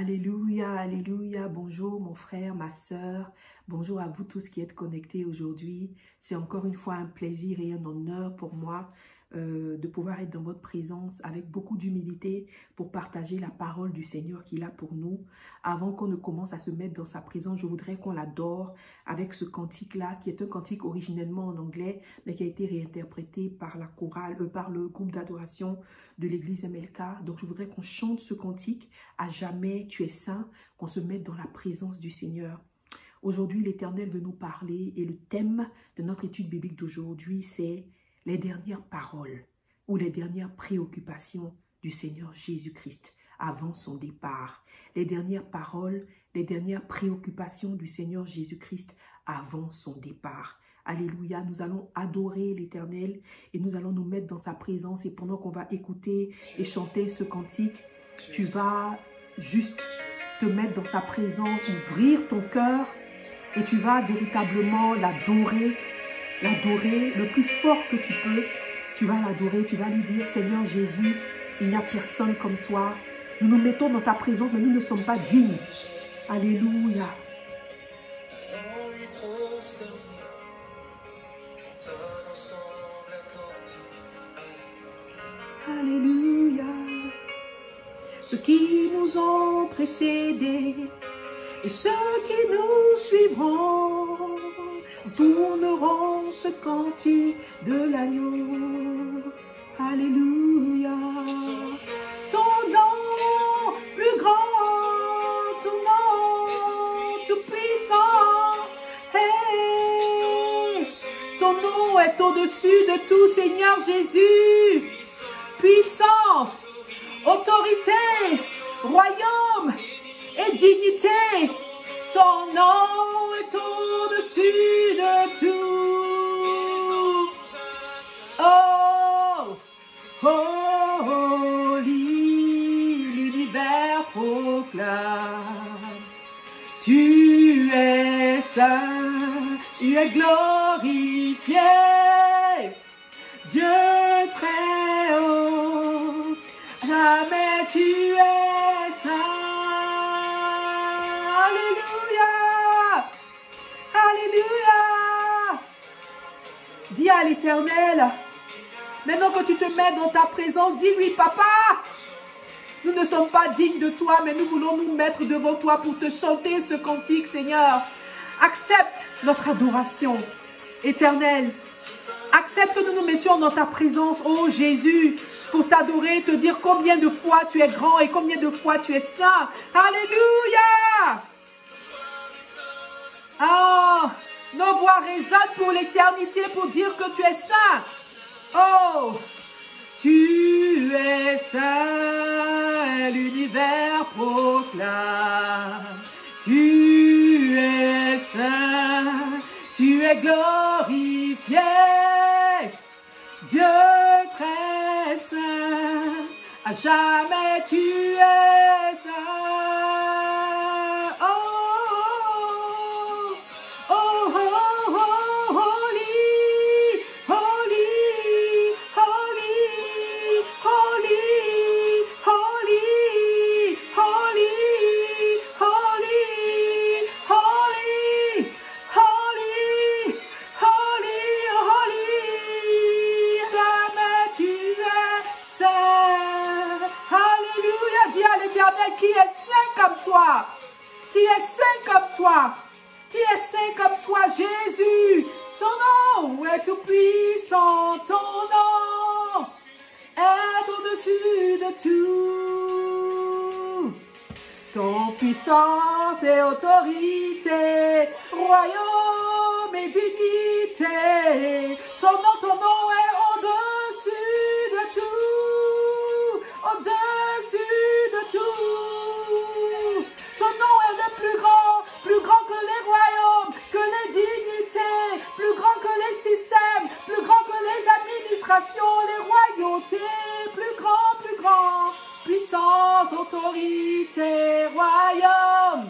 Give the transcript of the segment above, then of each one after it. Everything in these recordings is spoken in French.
Alléluia, alléluia. Bonjour mon frère, ma sœur. Bonjour à vous tous qui êtes connectés aujourd'hui. C'est encore une fois un plaisir et un honneur pour moi de pouvoir être dans votre présence avec beaucoup d'humilité pour partager la parole du Seigneur qu'il a pour nous. Avant qu'on ne commence à se mettre dans sa présence, je voudrais qu'on l'adore avec ce cantique-là, qui est un cantique originellement en anglais, mais qui a été réinterprété par la chorale, par le groupe d'adoration de l'église MLK. Donc je voudrais qu'on chante ce cantique, à jamais tu es saint, qu'on se mette dans la présence du Seigneur. Aujourd'hui, l'Éternel veut nous parler et le thème de notre étude biblique d'aujourd'hui, c'est les dernières paroles ou les dernières préoccupations du Seigneur Jésus-Christ avant son départ. Les dernières paroles, les dernières préoccupations du Seigneur Jésus-Christ avant son départ. Alléluia, nous allons adorer l'Éternel et nous allons nous mettre dans sa présence. Et pendant qu'on va écouter et chanter ce cantique, tu vas juste te mettre dans sa présence, ouvrir ton cœur et tu vas véritablement l'adorer le plus fort que tu peux. Tu vas l'adorer, tu vas lui dire, Seigneur Jésus, il n'y a personne comme toi. Nous nous mettons dans ta présence, mais nous ne sommes pas dignes. Alléluia. Alléluia. Ceux qui nous ont précédés et ceux qui nous suivront tourneront ce cantique de l'agneau. Alléluia. Ton nom plus grand, ton nom tout puissant. Hey. Ton nom est au-dessus de tout, Seigneur Jésus. Puissant, autorité, royaume et dignité. Ton nom est au-dessus de tout. Oh, holy, l'univers proclame. Tu es saint, tu es glorifié. Dieu très haut, jamais tu es saint. Alléluia, alléluia. Dis à l'Éternel, maintenant que tu te mets dans ta présence, dis-lui, papa, nous ne sommes pas dignes de toi, mais nous voulons nous mettre devant toi pour te chanter ce cantique, Seigneur. Accepte notre adoration, Éternel. Accepte que nous nous mettions dans ta présence, oh Jésus, pour t'adorer, te dire combien de fois tu es grand et combien de fois tu es saint. Alléluia! Oh, nos voix résonnent pour l'éternité pour dire que tu es saint. Oh, tu es saint, l'univers proclame. Tu es saint, tu es glorifié. Dieu très saint, à jamais tu es saint. Oh, oh, oh, oh, oh, holy, holy, holy, holy, holy, holy, holy, holy, holy, holy, holy, jamais tu es saint. Alléluia, dis à l'Éternel qui est saint comme toi, qui est saint comme toi, qui est saint comme toi, Jésus. Ton nom est tout puissant, ton nom est au-dessus de tout. Ton puissance et autorité, royaume et dignité. Ton nom est au-dessus de tout, au-dessus de tout. Ton nom est le plus grand que les royaumes, que les dignités, plus grand que les systèmes, plus grand que les administrations, les royautés, plus grand, puissance, autorité, royaume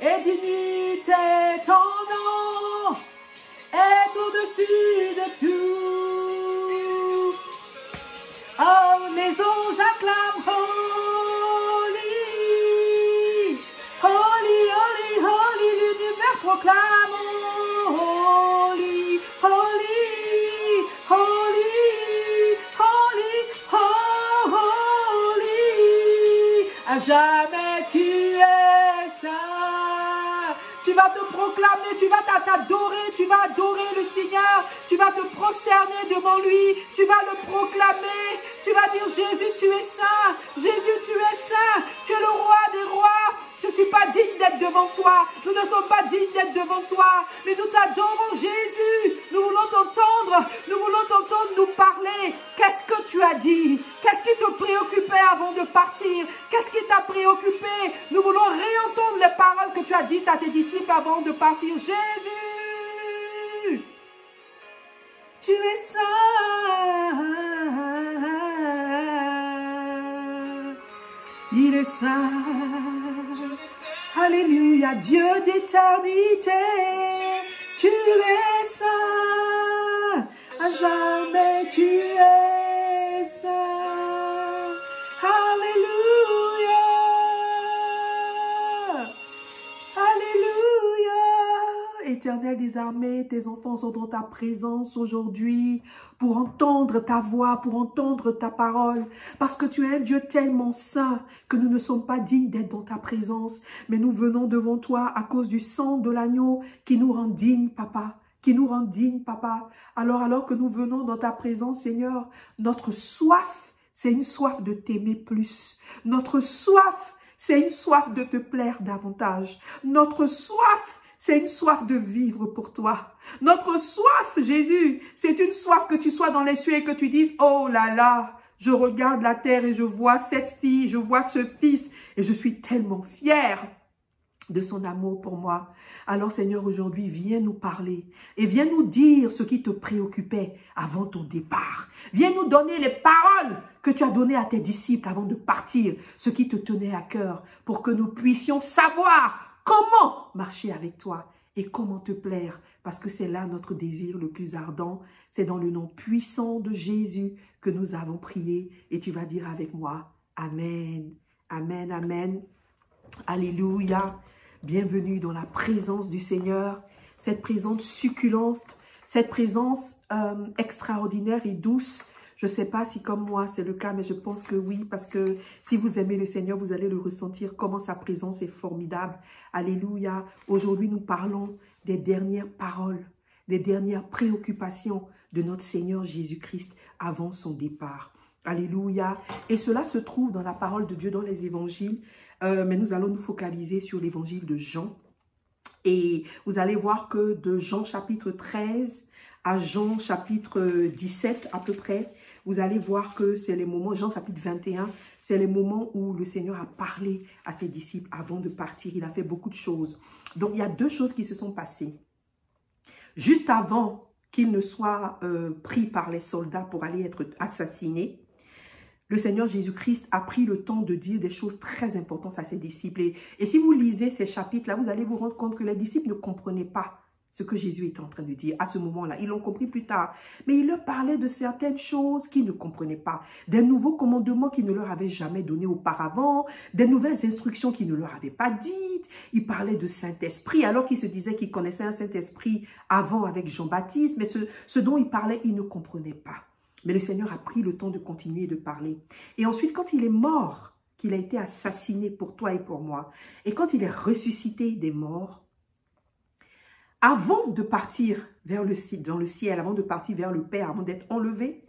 et dignité. Ton nom est au-dessus de tout. Oh, les anges acclament, holy, proclamons holy, holy, holy, holy, holy. À jamais tu es saint. Tu vas te proclamer, tu vas t'adorer, tu vas adorer le Seigneur, tu vas te prosterner devant lui, tu vas le proclamer, tu vas dire Jésus tu es saint, Jésus tu es saint, tu es le roi des rois, je ne suis pas digne d'être devant toi, nous ne sommes pas dignes d'être devant toi, mais nous t'adorons Jésus, nous voulons t'entendre nous parler, qu'est-ce que tu as dit, qu'est-ce qui te préoccupait avant de partir, qu'est-ce qui t'a préoccupé, nous voulons réentendre les paroles que tu as dites à tes disciples avant de partir. Jésus, tu es saint, il est saint, alléluia, Dieu d'éternité, tu es saint, à jamais tu es saint, alléluia, alléluia. Éternel des armées, tes enfants sont dans ta présence aujourd'hui pour entendre ta voix, pour entendre ta parole, parce que tu es un Dieu tellement saint que nous ne sommes pas dignes d'être dans ta présence, mais nous venons devant toi à cause du sang de l'agneau qui nous rend dignes, Papa, qui nous rend dignes, Papa. Alors que nous venons dans ta présence, Seigneur, notre soif, c'est une soif de t'aimer plus. Notre soif, c'est une soif de te plaire davantage. Notre soif, c'est une soif de vivre pour toi. Notre soif, Jésus, c'est une soif que tu sois dans les cieux et que tu dises, oh là là, je regarde la terre et je vois cette fille, je vois ce fils et je suis tellement fière de son amour pour moi. Alors Seigneur, aujourd'hui, viens nous parler et viens nous dire ce qui te préoccupait avant ton départ. Viens nous donner les paroles que tu as données à tes disciples avant de partir, ce qui te tenait à cœur, pour que nous puissions savoir comment marcher avec toi et comment te plaire, parce que c'est là notre désir le plus ardent. C'est dans le nom puissant de Jésus que nous avons prié et tu vas dire avec moi, Amen, Amen, Amen, Alléluia. Bienvenue dans la présence du Seigneur, cette présence succulente, cette présence extraordinaire et douce. Je ne sais pas si comme moi c'est le cas, mais je pense que oui, parce que si vous aimez le Seigneur, vous allez le ressentir, comment sa présence est formidable. Alléluia. Aujourd'hui, nous parlons des dernières paroles, des dernières préoccupations de notre Seigneur Jésus-Christ avant son départ. Alléluia. Et cela se trouve dans la parole de Dieu, dans les évangiles. Mais nous allons nous focaliser sur l'évangile de Jean. Et vous allez voir que de Jean chapitre 13 à Jean chapitre 17 à peu près, vous allez voir que c'est les moments, Jean chapitre 21, c'est les moments où le Seigneur a parlé à ses disciples avant de partir. Il a fait beaucoup de choses. Donc il y a deux choses qui se sont passées. Juste avant qu'il ne soit pris par les soldats pour aller être assassiné, le Seigneur Jésus-Christ a pris le temps de dire des choses très importantes à ses disciples. Et si vous lisez ces chapitres-là, vous allez vous rendre compte que les disciples ne comprenaient pas ce que Jésus était en train de dire à ce moment-là. Ils l'ont compris plus tard. Mais il leur parlait de certaines choses qu'ils ne comprenaient pas. Des nouveaux commandements qu'il ne leur avait jamais donnés auparavant. Des nouvelles instructions qu'il ne leur avait pas dites. Il parlait de Saint-Esprit alors qu'il se disait qu'il connaissait un Saint-Esprit avant avec Jean-Baptiste. Mais ce dont il parlait, il ne comprenait pas. Mais le Seigneur a pris le temps de continuer de parler. Et ensuite, quand il est mort, qu'il a été assassiné pour toi et pour moi, et quand il est ressuscité des morts, avant de partir dans le ciel, avant de partir vers le Père, avant d'être enlevé,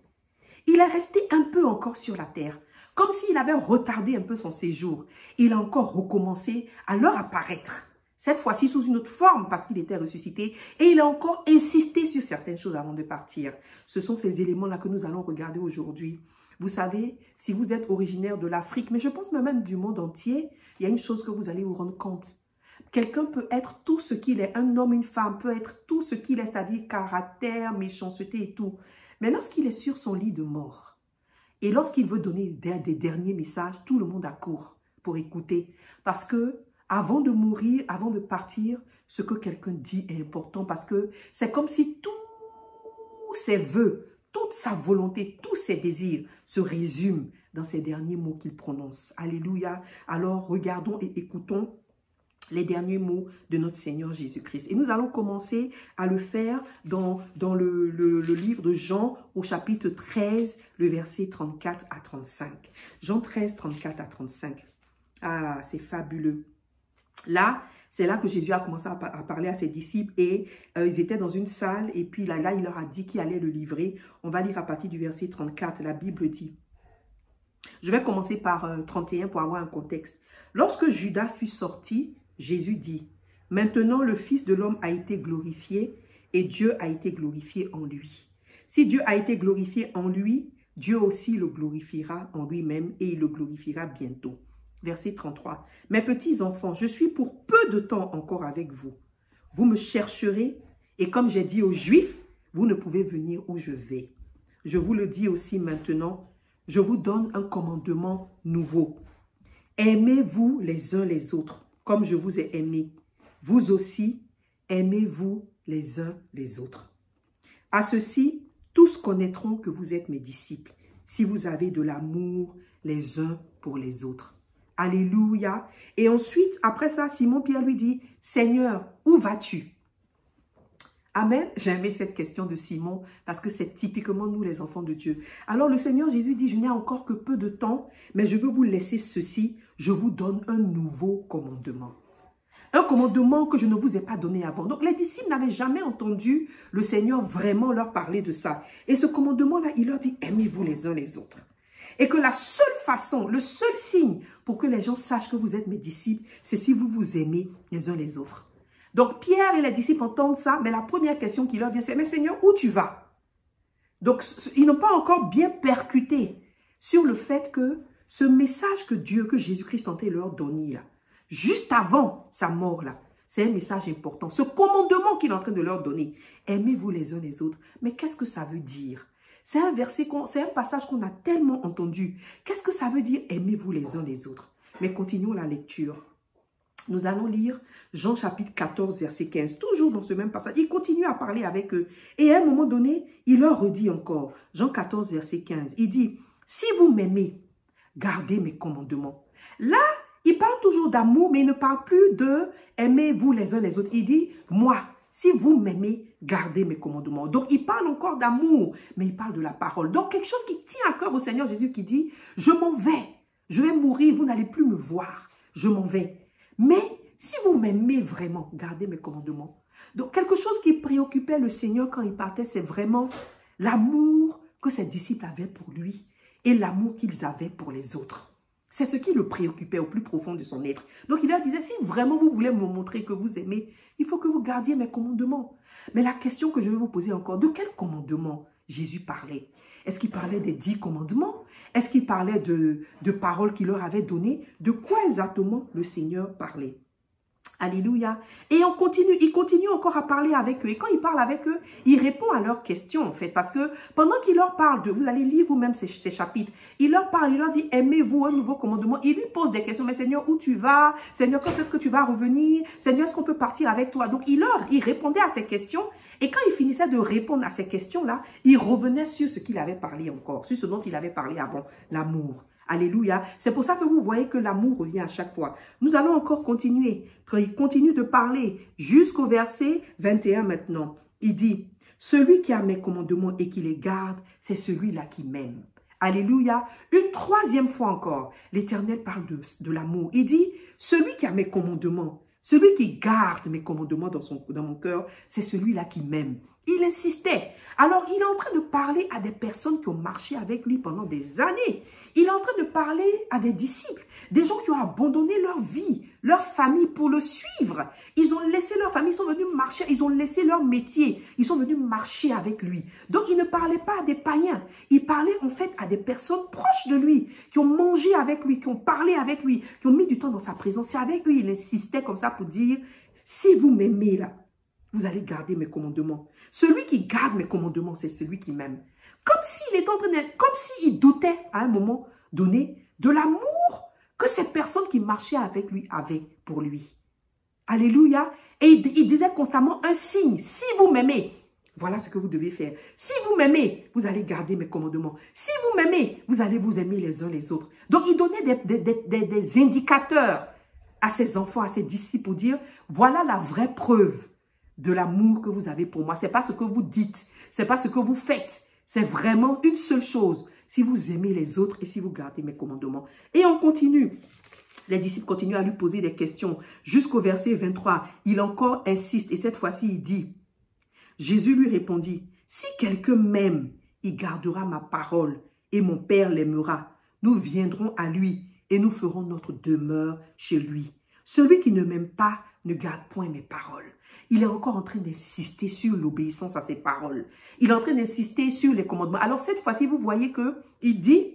il est resté un peu encore sur la terre, comme s'il avait retardé un peu son séjour. Il a encore recommencé à leur apparaître. Cette fois-ci sous une autre forme parce qu'il était ressuscité. Et il a encore insisté sur certaines choses avant de partir. Ce sont ces éléments-là que nous allons regarder aujourd'hui. Vous savez, si vous êtes originaire de l'Afrique, mais je pense même du monde entier, il y a une chose que vous allez vous rendre compte. Quelqu'un peut être tout ce qu'il est. Un homme, une femme peut être tout ce qu'il est, c'est-à-dire caractère, méchanceté et tout. Mais lorsqu'il est sur son lit de mort et lorsqu'il veut donner des derniers messages, tout le monde accourt pour écouter. Parce que avant de mourir, avant de partir, ce que quelqu'un dit est important parce que c'est comme si tous ses vœux, toute sa volonté, tous ses désirs se résument dans ces derniers mots qu'il prononce. Alléluia. Alors, regardons et écoutons les derniers mots de notre Seigneur Jésus-Christ. Et nous allons commencer à le faire dans le livre de Jean au chapitre 13, le verset 34 à 35. Jean 13, 34 à 35. Ah, c'est fabuleux. Là, c'est là que Jésus a commencé à parler à ses disciples et ils étaient dans une salle et puis là, il leur a dit qu'il allait le livrer. On va lire à partir du verset 34. La Bible dit, je vais commencer par 31 pour avoir un contexte. Lorsque Judas fut sorti, Jésus dit, « Maintenant le Fils de l'homme a été glorifié et Dieu a été glorifié en lui. Si Dieu a été glorifié en lui, Dieu aussi le glorifiera en lui-même et il le glorifiera bientôt. » Verset 33. « Mes petits enfants, je suis pour peu de temps encore avec vous. Vous me chercherez et comme j'ai dit aux Juifs, vous ne pouvez venir où je vais. Je vous le dis aussi maintenant, je vous donne un commandement nouveau. Aimez-vous les uns les autres. Comme je vous ai aimé, vous aussi, aimez-vous les uns les autres. À ceci, tous connaîtront que vous êtes mes disciples, si vous avez de l'amour les uns pour les autres. » Alléluia. Et ensuite, après ça, Simon-Pierre lui dit, « Seigneur, où vas-tu? » Amen. J'ai aimé cette question de Simon parce que c'est typiquement nous les enfants de Dieu. Alors le Seigneur Jésus dit, je n'ai encore que peu de temps, mais je veux vous laisser ceci. Je vous donne un nouveau commandement. Un commandement que je ne vous ai pas donné avant. Donc les disciples n'avaient jamais entendu le Seigneur vraiment leur parler de ça. Et ce commandement-là, il leur dit, aimez-vous les uns les autres. Et que la seule façon, le seul signe pour que les gens sachent que vous êtes mes disciples, c'est si vous vous aimez les uns les autres. Donc, Pierre et les disciples entendent ça, mais la première question qui leur vient, c'est « Mais Seigneur, où tu vas ?» Donc, ils n'ont pas encore bien percuté sur le fait que ce message que Jésus-Christ tentait leur donner, là, juste avant sa mort, là, c'est un message important. Ce commandement qu'il est en train de leur donner, « Aimez-vous les uns les autres ». Mais qu'est-ce que ça veut dire? C'est un verset, c'est un passage qu'on a tellement entendu. Qu'est-ce que ça veut dire « Aimez-vous les uns les autres » Mais continuons la lecture. Nous allons lire Jean chapitre 14, verset 15, toujours dans ce même passage. Il continue à parler avec eux. Et à un moment donné, il leur redit encore, Jean 14, verset 15, il dit, « Si vous m'aimez, gardez mes commandements. » Là, il parle toujours d'amour, mais il ne parle plus de « aimez-vous les uns les autres ». Il dit, « Moi, si vous m'aimez, gardez mes commandements. » Donc, il parle encore d'amour, mais il parle de la parole. Donc, quelque chose qui tient à cœur au Seigneur Jésus qui dit, « Je m'en vais, je vais mourir, vous n'allez plus me voir, je m'en vais. » Mais si vous m'aimez vraiment, gardez mes commandements. Donc, quelque chose qui préoccupait le Seigneur quand il partait, c'est vraiment l'amour que ses disciples avaient pour lui et l'amour qu'ils avaient pour les autres. C'est ce qui le préoccupait au plus profond de son être. Donc, il leur disait, si vraiment vous voulez me montrer que vous aimez, il faut que vous gardiez mes commandements. Mais la question que je vais vous poser encore, de quel commandement Jésus parlait? Est-ce qu'il parlait des 10 commandements? Est-ce qu'il parlait de paroles qu'il leur avait données? De quoi exactement le Seigneur parlait? Alléluia. Et il continue encore à parler avec eux. Et quand il parle avec eux, il répond à leurs questions en fait. Parce que pendant qu'il leur parle vous allez lire vous-même ces chapitres, il leur parle, il leur dit, aimez-vous un nouveau commandement. Il lui pose des questions, mais Seigneur, où tu vas? Seigneur, quand est-ce que tu vas revenir? Seigneur, est-ce qu'on peut partir avec toi? Donc il répondait à ces questions. Et quand il finissait de répondre à ces questions-là, il revenait sur ce qu'il avait parlé encore, sur ce dont il avait parlé avant, l'amour. Alléluia. C'est pour ça que vous voyez que l'amour revient à chaque fois. Nous allons encore continuer. Quand il continue de parler jusqu'au verset 21 maintenant, il dit, « Celui qui a mes commandements et qui les garde, c'est celui-là qui m'aime. » Alléluia. Une troisième fois encore, l'Éternel parle de l'amour. Il dit, « Celui qui a mes commandements, celui qui garde mes commandements dans mon cœur, c'est celui-là qui m'aime. » Il insistait. Alors, il est en train de parler à des personnes qui ont marché avec lui pendant des années. Il est en train de parler à des disciples, des gens qui ont abandonné leur vie, leur famille pour le suivre. Ils ont laissé leur famille, ils sont venus marcher, ils ont laissé leur métier, ils sont venus marcher avec lui. Donc, il ne parlait pas à des païens. Il parlait en fait à des personnes proches de lui, qui ont mangé avec lui, qui ont parlé avec lui, qui ont mis du temps dans sa présence. C'est avec lui, il insistait comme ça pour dire, si vous m'aimez là, vous allez garder mes commandements. Celui qui garde mes commandements, c'est celui qui m'aime. Comme s'il était en train de, comme s'il doutait à un moment donné de l'amour que cette personne qui marchait avec lui avait pour lui. Alléluia. Et il disait constamment un signe. Si vous m'aimez, voilà ce que vous devez faire. Si vous m'aimez, vous allez garder mes commandements. Si vous m'aimez, vous allez vous aimer les uns les autres. Donc, il donnait des indicateurs à ses enfants, à ses disciples pour dire, voilà la vraie preuve de l'amour que vous avez pour moi. Ce n'est pas ce que vous dites, ce n'est pas ce que vous faites. C'est vraiment une seule chose. Si vous aimez les autres et si vous gardez mes commandements. Et on continue. Les disciples continuent à lui poser des questions. Jusqu'au verset 23, il encore insiste. Et cette fois-ci, il dit, Jésus lui répondit, si quelqu'un m'aime, il gardera ma parole et mon Père l'aimera. Nous viendrons à lui et nous ferons notre demeure chez lui. Celui qui ne m'aime pas ne garde point mes paroles. Il est encore en train d'insister sur l'obéissance à ses paroles. Il est en train d'insister sur les commandements. Alors cette fois-ci, vous voyez qu'il dit,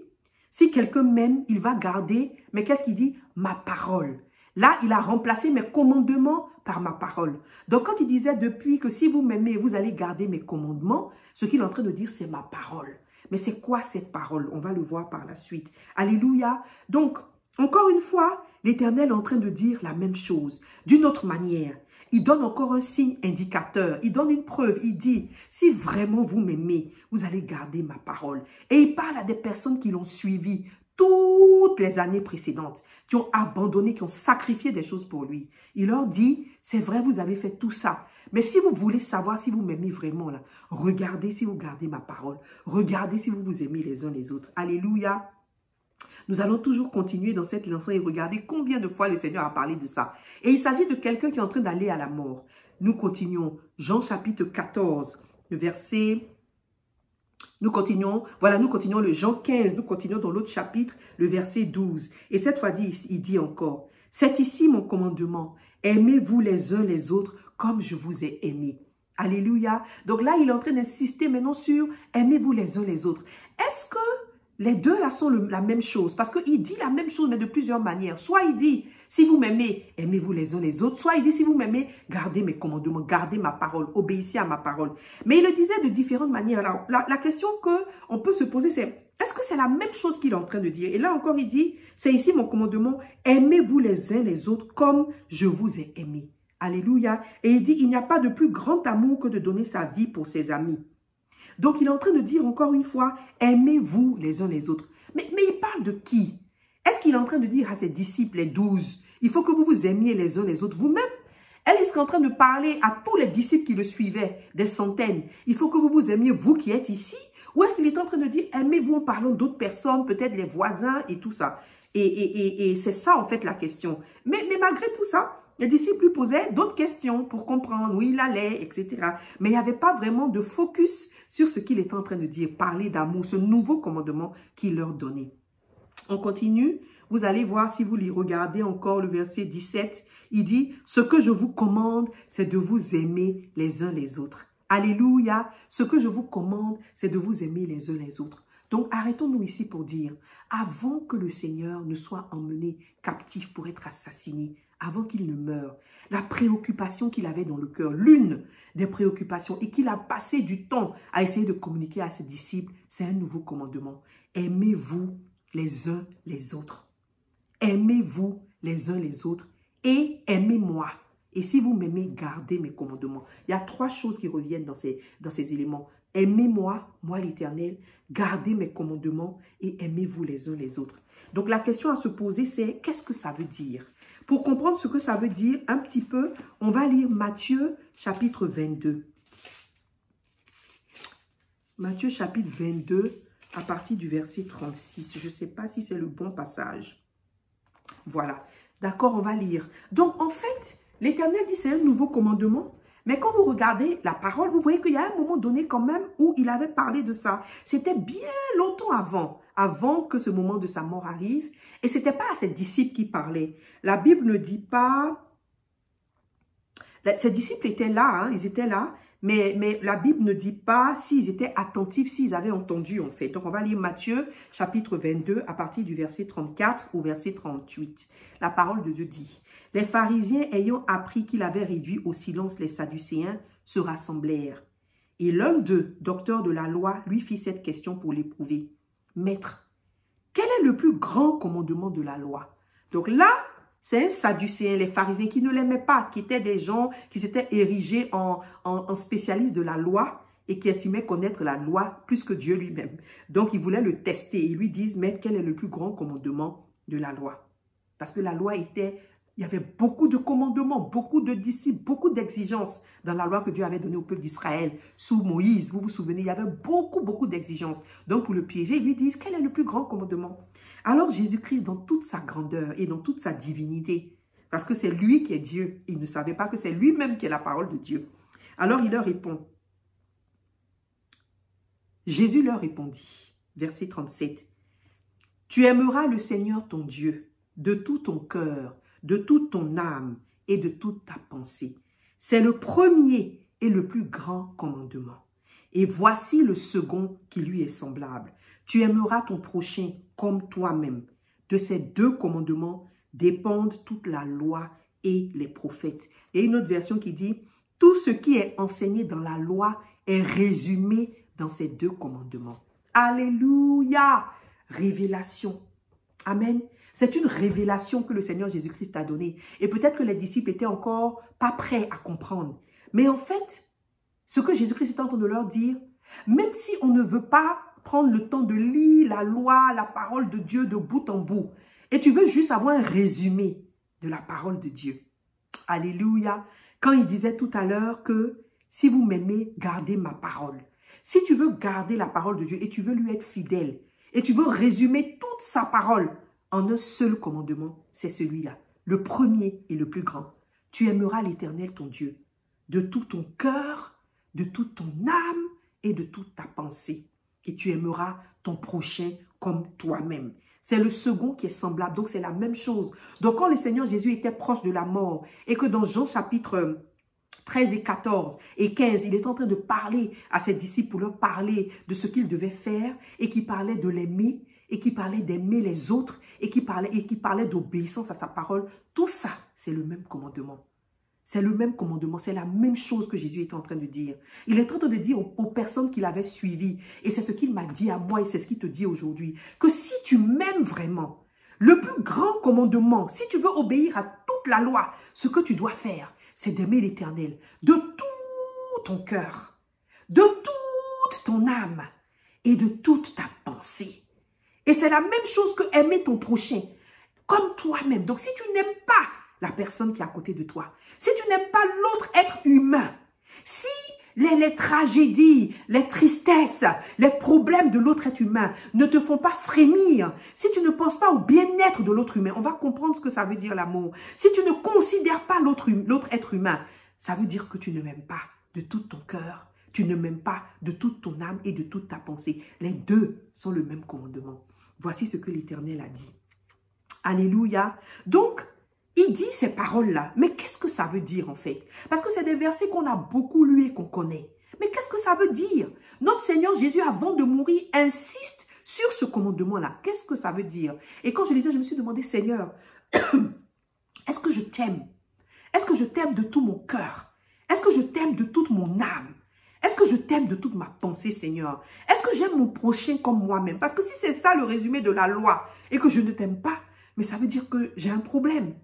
si quelqu'un m'aime, il va garder, mais qu'est-ce qu'il dit? Ma parole. Là, il a remplacé mes commandements par ma parole. Donc quand il disait depuis que si vous m'aimez, vous allez garder mes commandements, ce qu'il est en train de dire, c'est ma parole. Mais c'est quoi cette parole? On va le voir par la suite. Alléluia. Donc, encore une fois, l'Éternel est en train de dire la même chose, d'une autre manière. Il donne encore un signe indicateur, il donne une preuve, il dit, si vraiment vous m'aimez, vous allez garder ma parole. Et il parle à des personnes qui l'ont suivi toutes les années précédentes, qui ont abandonné, qui ont sacrifié des choses pour lui. Il leur dit, c'est vrai, vous avez fait tout ça. Mais si vous voulez savoir si vous m'aimez vraiment, là, regardez si vous gardez ma parole. Regardez si vous vous aimez les uns les autres. Alléluia. Nous allons toujours continuer dans cette leçon et regarder combien de fois le Seigneur a parlé de ça. Et il s'agit de quelqu'un qui est en train d'aller à la mort. Nous continuons. Jean chapitre 14, le verset... Nous continuons le Jean 15, nous continuons dans l'autre chapitre, le verset 12. Et cette fois, il dit encore, « C'est ici mon commandement, aimez-vous les uns les autres comme je vous ai aimé. » Alléluia. Donc là, il est en train d'insister maintenant sur « aimez-vous les uns les autres ». Est-ce que les deux là sont la même chose? Parce qu'il dit la même chose, mais de plusieurs manières. Soit il dit, si vous m'aimez, aimez-vous les uns les autres. Soit il dit, si vous m'aimez, gardez mes commandements, gardez ma parole, obéissez à ma parole. Mais il le disait de différentes manières. Alors, la question qu'on peut se poser, c'est, est-ce que c'est la même chose qu'il est en train de dire? Et là encore, il dit, c'est ici mon commandement, aimez-vous les uns les autres comme je vous ai aimé. Alléluia. Et il dit, il n'y a pas de plus grand amour que de donner sa vie pour ses amis. Donc, il est en train de dire encore une fois, aimez-vous les uns les autres. Mais il parle de qui? Est-ce qu'il est en train de dire à ses disciples, les 12, il faut que vous vous aimiez les uns les autres vous-même? Est-ce qu'il est en train de parler à tous les disciples qui le suivaient, des centaines? Il faut que vous vous aimiez, vous qui êtes ici? Ou est-ce qu'il est en train de dire, aimez-vous en parlant d'autres personnes, peut-être les voisins et tout ça? Et c'est ça en fait la question. Mais malgré tout ça, les disciples lui posaient d'autres questions pour comprendre où il allait, etc. Mais il n'y avait pas vraiment de focus sur ce qu'il était en train de dire, parler d'amour, ce nouveau commandement qu'il leur donnait. On continue, vous allez voir si vous y regardez encore le verset 17, il dit, ce que je vous commande, c'est de vous aimer les uns les autres. Alléluia, ce que je vous commande, c'est de vous aimer les uns les autres. Donc arrêtons-nous ici pour dire, avant que le Seigneur ne soit emmené captif pour être assassiné, avant qu'il ne meure, la préoccupation qu'il avait dans le cœur, l'une des préoccupations et qu'il a passé du temps à essayer de communiquer à ses disciples, c'est un nouveau commandement. Aimez-vous les uns les autres. Aimez-vous les uns les autres et aimez-moi. Et si vous m'aimez, gardez mes commandements. Il y a 3 choses qui reviennent dans ces éléments. Aimez-moi, moi l'Éternel, gardez mes commandements et aimez-vous les uns les autres. Donc la question à se poser, c'est qu'est-ce que ça veut dire? Pour comprendre ce que ça veut dire un petit peu, on va lire Matthieu chapitre 22. Matthieu chapitre 22 à partir du verset 36. Je ne sais pas si c'est le bon passage. Voilà. D'accord, on va lire. Donc en fait, l'Éternel dit c'est un nouveau commandement. Mais quand vous regardez la parole, vous voyez qu'il y a un moment donné quand même où il avait parlé de ça. C'était bien longtemps avant que ce moment de sa mort arrive. Et ce n'était pas à ses disciples qui parlait. La Bible ne dit pas... Ses disciples étaient là, hein, ils étaient là. Mais la Bible ne dit pas s'ils étaient attentifs, s'ils avaient entendu en fait. Donc on va lire Matthieu chapitre 22 à partir du verset 34 au verset 38. La parole de Dieu dit... Les pharisiens ayant appris qu'il avait réduit au silence les sadducéens se rassemblèrent. Et l'un d'eux, docteur de la loi, lui fit cette question pour l'éprouver. Maître, quel est le plus grand commandement de la loi? Donc là, c'est un sadducéen, les pharisiens qui ne l'aimaient pas, qui étaient des gens qui s'étaient érigés en spécialistes de la loi et qui estimaient connaître la loi plus que Dieu lui-même. Donc ils voulaient le tester. Ils lui disent, Maître, quel est le plus grand commandement de la loi? Parce que la loi était... Il y avait beaucoup de commandements, beaucoup de disciples, beaucoup d'exigences dans la loi que Dieu avait donnée au peuple d'Israël. Sous Moïse, vous vous souvenez, il y avait beaucoup d'exigences. Donc pour le piéger, ils lui disent, quel est le plus grand commandement? Alors Jésus-Christ, dans toute sa grandeur et dans toute sa divinité, parce que c'est lui qui est Dieu, il ne savait pas que c'est lui-même qui est la parole de Dieu. Alors il leur répond. Jésus leur répondit, verset 37, « Tu aimeras le Seigneur ton Dieu de tout ton cœur, de toute ton âme et de toute ta pensée. C'est le premier et le plus grand commandement. Et voici le second qui lui est semblable. Tu aimeras ton prochain comme toi-même. De ces deux commandements dépendent toute la loi et les prophètes. » Et une autre version qui dit, « Tout ce qui est enseigné dans la loi est résumé dans ces deux commandements. » Alléluia! Révélation. Amen. C'est une révélation que le Seigneur Jésus-Christ a donnée. Et peut-être que les disciples étaient encore pas prêts à comprendre. Mais en fait, ce que Jésus-Christ est en train de leur dire, même si on ne veut pas prendre le temps de lire la loi, la parole de Dieu de bout en bout, et tu veux juste avoir un résumé de la parole de Dieu. Alléluia. Quand il disait tout à l'heure que si vous m'aimez, gardez ma parole. Si tu veux garder la parole de Dieu et tu veux lui être fidèle, et tu veux résumer toute sa parole en un seul commandement, c'est celui-là, le premier et le plus grand. Tu aimeras l'Éternel ton Dieu de tout ton cœur, de toute ton âme et de toute ta pensée. Et tu aimeras ton prochain comme toi-même. C'est le second qui est semblable, donc c'est la même chose. Donc quand le Seigneur Jésus était proche de la mort et que dans Jean chapitre 13 et 14 et 15, il est en train de parler à ses disciples pour leur parler de ce qu'ils devaient faire et qui parlait de l'aimer et qui parlait d'aimer les autres et qui parlait d'obéissance à sa parole. Tout ça, c'est le même commandement. C'est le même commandement, c'est la même chose que Jésus est en train de dire. Il est en train de dire aux personnes qu'il avait suivies, et c'est ce qu'il m'a dit à moi et c'est ce qu'il te dit aujourd'hui, que si tu m'aimes vraiment, le plus grand commandement, si tu veux obéir à toute la loi, ce que tu dois faire, c'est d'aimer l'Éternel de tout ton cœur, de toute ton âme et de toute ta pensée. Et c'est la même chose que aimer ton prochain, comme toi-même. Donc si tu n'aimes pas la personne qui est à côté de toi, si tu n'aimes pas l'autre être humain, si les tragédies, les tristesses, les problèmes de l'autre être humain ne te font pas frémir, si tu ne penses pas au bien-être de l'autre humain, on va comprendre ce que ça veut dire l'amour. Si tu ne considères pas l'autre être humain, ça veut dire que tu ne m'aimes pas de tout ton cœur, tu ne m'aimes pas de toute ton âme et de toute ta pensée. Les deux sont le même commandement. Voici ce que l'Éternel a dit. Alléluia. Donc, il dit ces paroles-là. Mais qu'est-ce que ça veut dire en fait? Parce que c'est des versets qu'on a beaucoup lus et qu'on connaît. Mais qu'est-ce que ça veut dire? Notre Seigneur Jésus, avant de mourir, insiste sur ce commandement-là. Qu'est-ce que ça veut dire? Et quand je lisais, je me suis demandé, Seigneur, est-ce que je t'aime? Est-ce que je t'aime de tout mon cœur? Est-ce que je t'aime de toute mon âme? Est-ce que je t'aime de toute ma pensée, Seigneur? Est-ce que j'aime mon prochain comme moi-même? Parce que si c'est ça le résumé de la loi et que je ne t'aime pas, mais ça veut dire que j'ai un problème.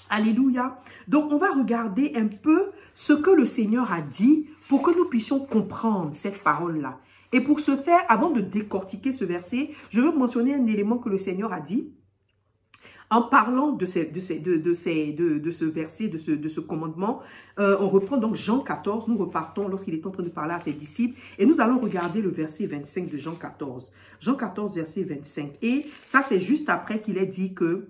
Alléluia. Donc, on va regarder un peu ce que le Seigneur a dit pour que nous puissions comprendre cette parole-là. Et pour ce faire, avant de décortiquer ce verset, je veux mentionner un élément que le Seigneur a dit en parlant de ce verset, de ce commandement. On reprend donc Jean 14, nous repartons lorsqu'il est en train de parler à ses disciples et nous allons regarder le verset 25 de Jean 14. Jean 14, verset 25. Et ça, c'est juste après qu'il ait dit que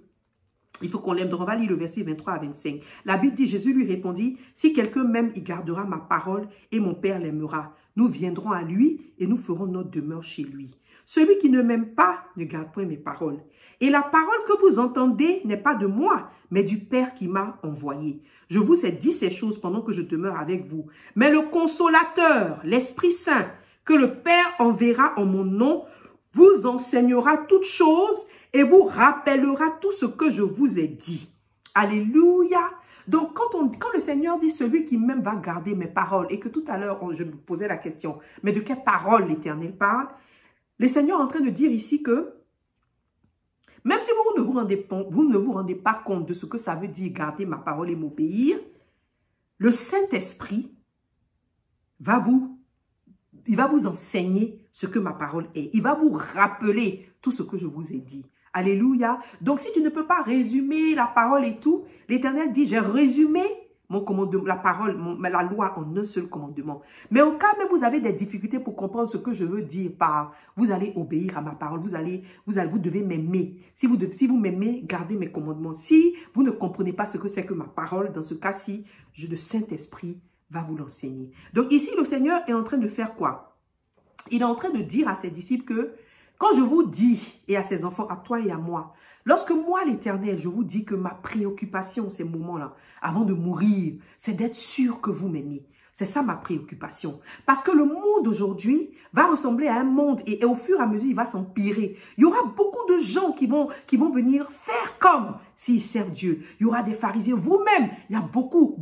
il faut qu'on l'aime. Donc, on va lire le verset 23 à 25. La Bible dit, Jésus lui répondit, « Si quelqu'un m'aime, il gardera ma parole et mon Père l'aimera. Nous viendrons à lui et nous ferons notre demeure chez lui. Celui qui ne m'aime pas ne garde point mes paroles. Et la parole que vous entendez n'est pas de moi, mais du Père qui m'a envoyé. Je vous ai dit ces choses pendant que je demeure avec vous. Mais le Consolateur, l'Esprit Saint, que le Père enverra en mon nom, vous enseignera toutes choses et vous rappellera tout ce que je vous ai dit. » Alléluia. Donc, quand le Seigneur dit « Celui qui m'aime va garder mes paroles » et que tout à l'heure, je me posais la question, mais de quelle parole l'Éternel parle? Le Seigneur est en train de dire ici que même si vous ne vous rendez pas compte de ce que ça veut dire garder ma parole et m'obéir, le Saint-Esprit va vous enseigner ce que ma parole est. Il va vous rappeler tout ce que je vous ai dit. Alléluia. Donc, si tu ne peux pas résumer la parole et tout, l'Éternel dit, j'ai résumé mon commandement, la parole, la loi en un seul commandement. Mais au cas même vous avez des difficultés pour comprendre ce que je veux dire par, vous allez obéir à ma parole, vous devez m'aimer. Si vous m'aimez, gardez mes commandements. Si vous ne comprenez pas ce que c'est que ma parole, dans ce cas-ci, le Saint-Esprit va vous l'enseigner. Donc ici, le Seigneur est en train de faire quoi? Il est en train de dire à ses disciples que quand je vous dis, et à ses enfants, à toi et à moi, lorsque moi, l'Éternel, je vous dis que ma préoccupation, ces moments-là, avant de mourir, c'est d'être sûr que vous m'aimez. C'est ça ma préoccupation. Parce que le monde aujourd'hui va ressembler à un monde et au fur et à mesure, il va s'empirer. Il y aura beaucoup de gens qui vont venir faire comme s'ils servent Dieu. Il y aura des pharisiens. Vous-même, il y a beaucoup.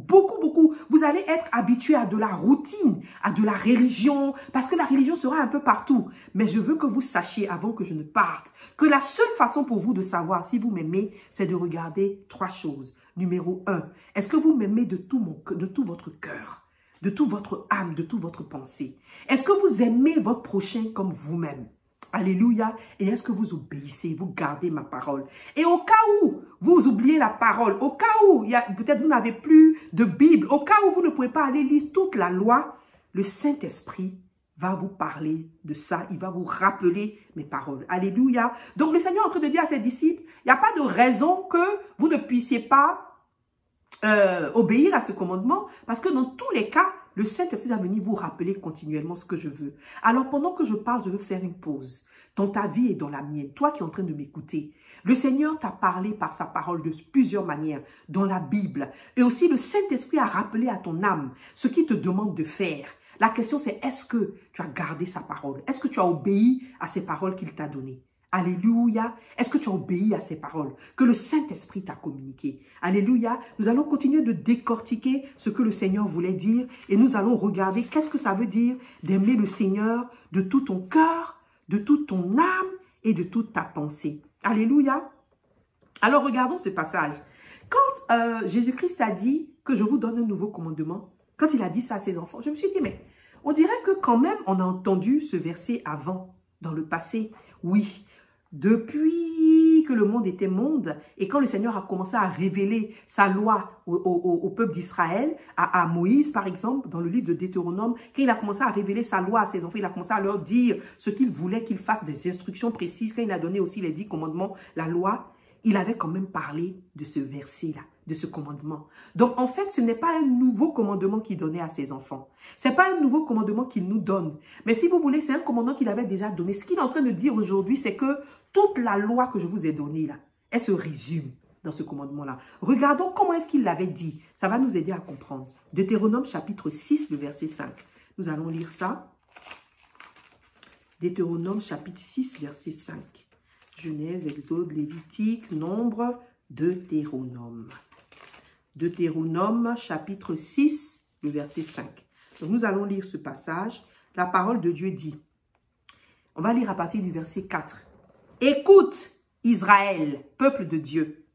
Vous allez être habitués à de la routine, à de la religion, parce que la religion sera un peu partout. Mais je veux que vous sachiez, avant que je ne parte, que la seule façon pour vous de savoir si vous m'aimez, c'est de regarder 3 choses. Numéro 1, est-ce que vous m'aimez de tout votre cœur? De toute votre âme, de toute votre pensée? Est-ce que vous aimez votre prochain comme vous-même? Alléluia. Et est-ce que vous obéissez, vous gardez ma parole? Et au cas où vous oubliez la parole, au cas où peut-être vous n'avez plus de Bible, au cas où vous ne pouvez pas aller lire toute la loi, le Saint-Esprit va vous parler de ça. Il va vous rappeler mes paroles. Alléluia. Donc le Seigneur est en train de dire à ses disciples, il n'y a pas de raison que vous ne puissiez pas obéir à ce commandement, parce que dans tous les cas, le Saint-Esprit va venir vous rappeler continuellement ce que je veux. Alors pendant que je parle, je veux faire une pause dans ta vie et dans la mienne. Toi qui es en train de m'écouter, le Seigneur t'a parlé par sa parole de plusieurs manières dans la Bible. Et aussi le Saint-Esprit a rappelé à ton âme ce qu'il te demande de faire. La question c'est, est-ce que tu as gardé sa parole? Est-ce que tu as obéi à ces paroles qu'il t'a données? Alléluia. Est-ce que tu as obéi à ces paroles que le Saint-Esprit t'a communiquées? Alléluia. Nous allons continuer de décortiquer ce que le Seigneur voulait dire et nous allons regarder qu'est-ce que ça veut dire d'aimer le Seigneur de tout ton cœur, de toute ton âme et de toute ta pensée. Alléluia. Alors regardons ce passage. Quand Jésus-Christ a dit que je vous donne un nouveau commandement, quand il a dit ça à ses enfants, je me suis dit, mais on dirait que quand même on a entendu ce verset avant, dans le passé. Oui. Depuis que le monde était monde et quand le Seigneur a commencé à révéler sa loi au peuple d'Israël, à Moïse par exemple, dans le livre de Deutéronome, quand il a commencé à révéler sa loi à ses enfants, il a commencé à leur dire ce qu'il voulait qu'ils fassent, des instructions précises, quand il a donné aussi les 10 commandements, la loi, il avait quand même parlé de ce verset-là, de ce commandement. Donc, en fait, ce n'est pas un nouveau commandement qu'il donnait à ses enfants. Ce n'est pas un nouveau commandement qu'il nous donne. Mais si vous voulez, c'est un commandement qu'il avait déjà donné. Ce qu'il est en train de dire aujourd'hui, c'est que toute la loi que je vous ai donnée, là, elle se résume dans ce commandement-là. Regardons comment est-ce qu'il l'avait dit. Ça va nous aider à comprendre. Deutéronome chapitre 6, le verset 5. Nous allons lire ça. Deutéronome chapitre 6, verset 5. Genèse, Exode, Lévitique, Nombre, Deutéronome. Deutéronome, chapitre 6, le verset 5. Donc, nous allons lire ce passage. La parole de Dieu dit, on va lire à partir du verset 4. « Écoute, Israël, peuple de Dieu.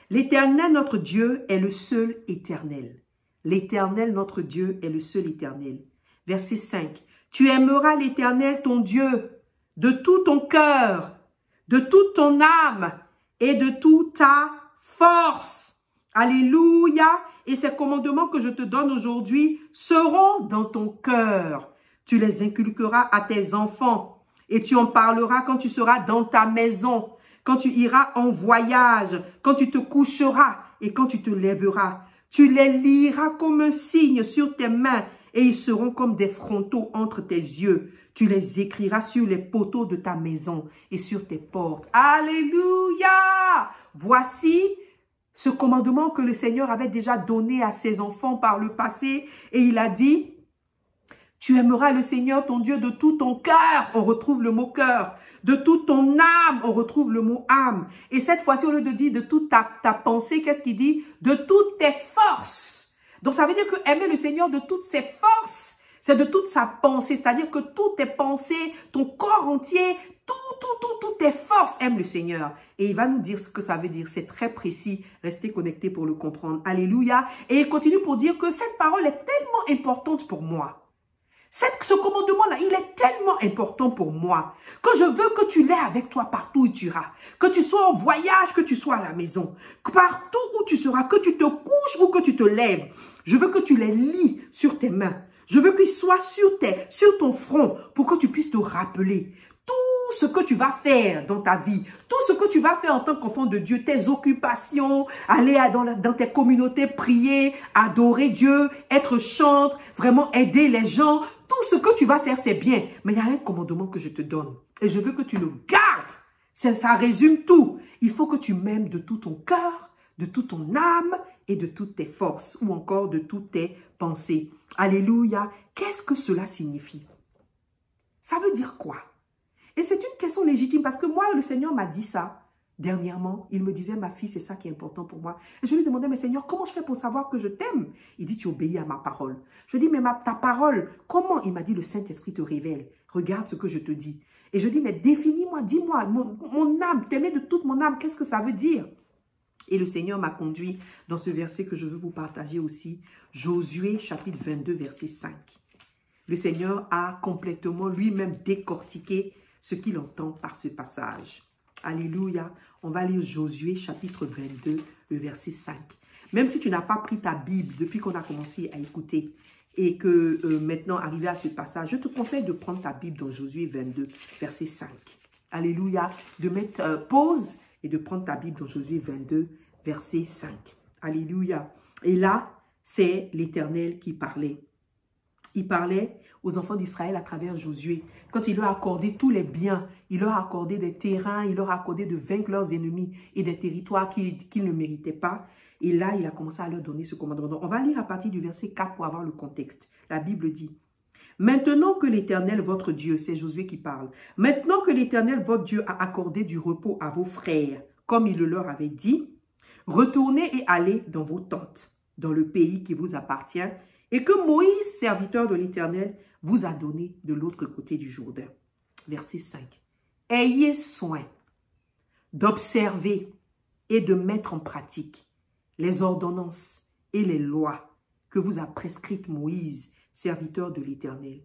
L'Éternel, notre Dieu, est le seul éternel. L'Éternel, notre Dieu, est le seul éternel. » Verset 5. « Tu aimeras l'Éternel, ton Dieu, de tout ton cœur, de toute ton âme et de toute ta force. » Alléluia. Et ces commandements que je te donne aujourd'hui seront dans ton cœur. Tu les inculqueras à tes enfants et tu en parleras quand tu seras dans ta maison, quand tu iras en voyage, quand tu te coucheras et quand tu te lèveras. Tu les liras comme un signe sur tes mains et ils seront comme des frontaux entre tes yeux. Tu les écriras sur les poteaux de ta maison et sur tes portes. Alléluia! Voici ce commandement que le Seigneur avait déjà donné à ses enfants par le passé. Et il a dit, tu aimeras le Seigneur ton Dieu de tout ton cœur. On retrouve le mot cœur. De toute ton âme, on retrouve le mot âme. Et cette fois-ci, au lieu de dire de toute ta pensée, qu'est-ce qu'il dit? De toutes tes forces. Donc ça veut dire que aimer le Seigneur de toutes ses forces, c'est de toute sa pensée, c'est-à-dire que toutes tes pensées, ton corps entier, toutes tes forces aiment le Seigneur. Et il va nous dire ce que ça veut dire. C'est très précis. Restez connectés pour le comprendre. Alléluia. Et il continue pour dire que cette parole est tellement importante pour moi. Ce commandement-là, il est tellement important pour moi que je veux que tu l'aies avec toi partout où tu iras. Que tu sois en voyage, que tu sois à la maison. Que partout où tu seras, que tu te couches ou que tu te lèves. Je veux que tu les lis sur tes mains. Je veux qu'ils soient sur ton front pour que tu puisses te rappeler tout ce que tu vas faire dans ta vie, tout ce que tu vas faire en tant qu'enfant de Dieu, tes occupations, aller dans tes communautés, prier, adorer Dieu, être chantre, vraiment aider les gens. Tout ce que tu vas faire, c'est bien. Mais il y a un commandement que je te donne et je veux que tu le gardes. Ça résume tout. Il faut que tu m'aimes de tout ton cœur, de toute ton âme et de toutes tes forces ou encore de toutes tes pensées. Alléluia. Qu'est-ce que cela signifie? Ça veut dire quoi? Et c'est une question légitime parce que moi, le Seigneur m'a dit ça dernièrement. Il me disait, ma fille, c'est ça qui est important pour moi. Et je lui demandais, mais Seigneur, comment je fais pour savoir que je t'aime? Il dit, tu obéis à ma parole. Je lui dis, mais ta parole, comment? Il m'a dit, le Saint-Esprit te révèle. Regarde ce que je te dis. Et je dis, mais définis-moi, dis-moi, mon âme, t'aimer de toute mon âme, qu'est-ce que ça veut dire? Et le Seigneur m'a conduit dans ce verset que je veux vous partager aussi. Josué, chapitre 22, verset 5. Le Seigneur a complètement lui-même décortiqué ce qu'il entend par ce passage. Alléluia. On va lire Josué chapitre 22, le verset 5. Même si tu n'as pas pris ta Bible depuis qu'on a commencé à écouter et que maintenant, arrivé à ce passage, je te conseille de prendre ta Bible dans Josué 22, verset 5. Alléluia. De mettre pause et de prendre ta Bible dans Josué 22, verset 5. Alléluia. Et là, c'est l'Éternel qui parlait. Il parlait aux enfants d'Israël à travers Josué. Quand il leur a accordé tous les biens, il leur a accordé des terrains, il leur a accordé de vaincre leurs ennemis et des territoires qu'ils ne méritaient pas. Et là, il a commencé à leur donner ce commandement. Donc, on va lire à partir du verset 4 pour avoir le contexte. La Bible dit, « Maintenant que l'Éternel, votre Dieu, c'est Josué qui parle, maintenant que l'Éternel, votre Dieu, a accordé du repos à vos frères, comme il le leur avait dit, retournez et allez dans vos tentes, dans le pays qui vous appartient, et que Moïse, serviteur de l'Éternel, vous a donné de l'autre côté du Jourdain. » Verset 5. « Ayez soin d'observer et de mettre en pratique les ordonnances et les lois que vous a prescrites Moïse, serviteur de l'Éternel.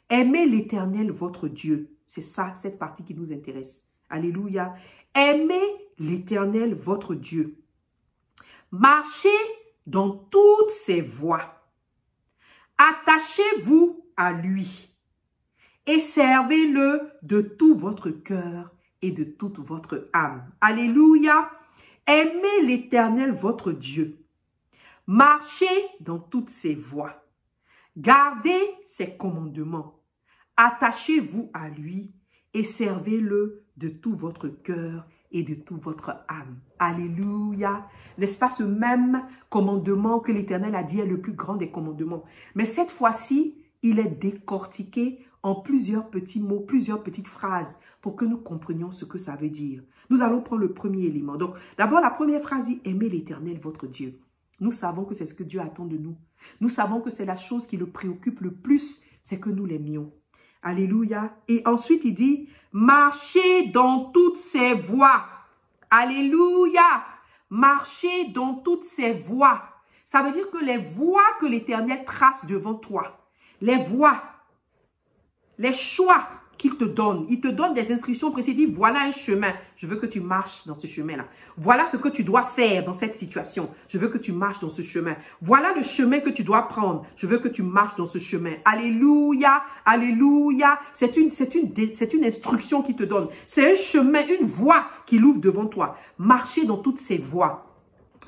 Aimez l'Éternel, votre Dieu. » C'est ça, cette partie qui nous intéresse. Alléluia. « Aimez l'Éternel, votre Dieu. Marchez dans toutes ses voies. Attachez-vous à lui et servez-le de tout votre cœur et de toute votre âme. » Alléluia. Aimez l'Éternel, votre Dieu. Marchez dans toutes ses voies. Gardez ses commandements. Attachez-vous à lui et servez-le de tout votre cœur et de toute votre âme. Alléluia. N'est-ce pas ce même commandement que l'Éternel a dit est le plus grand des commandements? Mais cette fois-ci, il est décortiqué en plusieurs petits mots, plusieurs petites phrases pour que nous comprenions ce que ça veut dire. Nous allons prendre le premier élément. Donc, d'abord, la première phrase dit « Aimez l'Éternel, votre Dieu ». Nous savons que c'est ce que Dieu attend de nous. Nous savons que c'est la chose qui le préoccupe le plus, c'est que nous l'aimions. Alléluia. Et ensuite, il dit « Marchez dans toutes ses voies ». Alléluia. Marchez dans toutes ses voies. Ça veut dire que les voies que l'Éternel trace devant toi, les voies, les choix qu'il te donne, il te donne des instructions précises. Il dit, voilà un chemin, je veux que tu marches dans ce chemin-là. Voilà ce que tu dois faire dans cette situation, je veux que tu marches dans ce chemin. Voilà le chemin que tu dois prendre, je veux que tu marches dans ce chemin. Alléluia, alléluia. C'est une instruction qu'il te donne. C'est un chemin, une voie qu'il ouvre devant toi. Marcher dans toutes ces voies.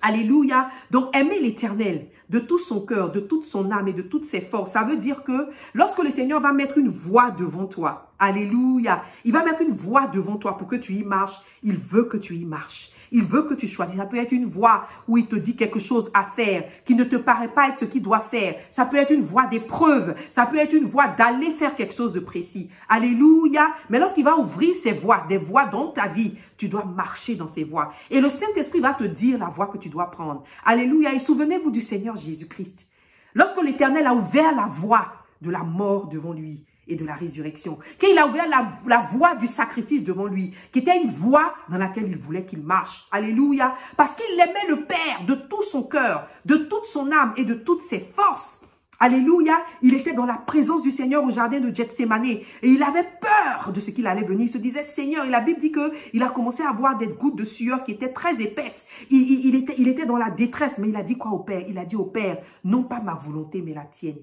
Alléluia. Donc, aimer l'Éternel de tout son cœur, de toute son âme et de toutes ses forces. Ça veut dire que lorsque le Seigneur va mettre une voie devant toi, alléluia, il va mettre une voie devant toi pour que tu y marches. Il veut que tu y marches. Il veut que tu choisisses. Ça peut être une voie où il te dit quelque chose à faire qui ne te paraît pas être ce qu'il doit faire. Ça peut être une voie d'épreuve. Ça peut être une voie d'aller faire quelque chose de précis. Alléluia. Mais lorsqu'il va ouvrir ces voies, des voies dans ta vie, tu dois marcher dans ces voies. Et le Saint-Esprit va te dire la voie que tu dois prendre. Alléluia. Et souvenez-vous du Seigneur Jésus-Christ. Lorsque l'Éternel a ouvert la voie de la mort devant lui, et de la résurrection, qu'il a ouvert la voie du sacrifice devant lui, qui était une voie dans laquelle il voulait qu'il marche. Alléluia. Parce qu'il aimait le Père de tout son cœur, de toute son âme et de toutes ses forces. Alléluia, il était dans la présence du Seigneur au jardin de Gethsémane et il avait peur de ce qu'il allait venir. Il se disait, Seigneur, et la Bible dit qu'il a commencé à avoir des gouttes de sueur qui étaient très épaisses. Il était dans la détresse, mais il a dit quoi au Père? Il a dit au Père, non pas ma volonté, mais la tienne.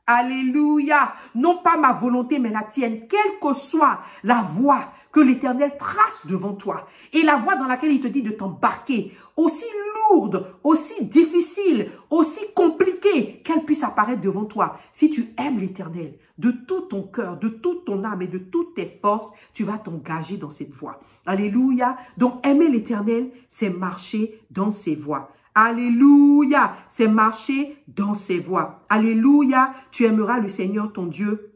Alléluia, non pas ma volonté, mais la tienne, quelle que soit la voie que l'Éternel trace devant toi et la voie dans laquelle il te dit de t'embarquer, aussi lourde, aussi difficile, aussi compliquée qu'elle puisse apparaître devant toi. Si tu aimes l'Éternel de tout ton cœur, de toute ton âme et de toutes tes forces, tu vas t'engager dans cette voie. Alléluia. Donc aimer l'Éternel, c'est marcher dans ses voies. Alléluia, c'est marcher dans ses voies. Alléluia, tu aimeras le Seigneur ton Dieu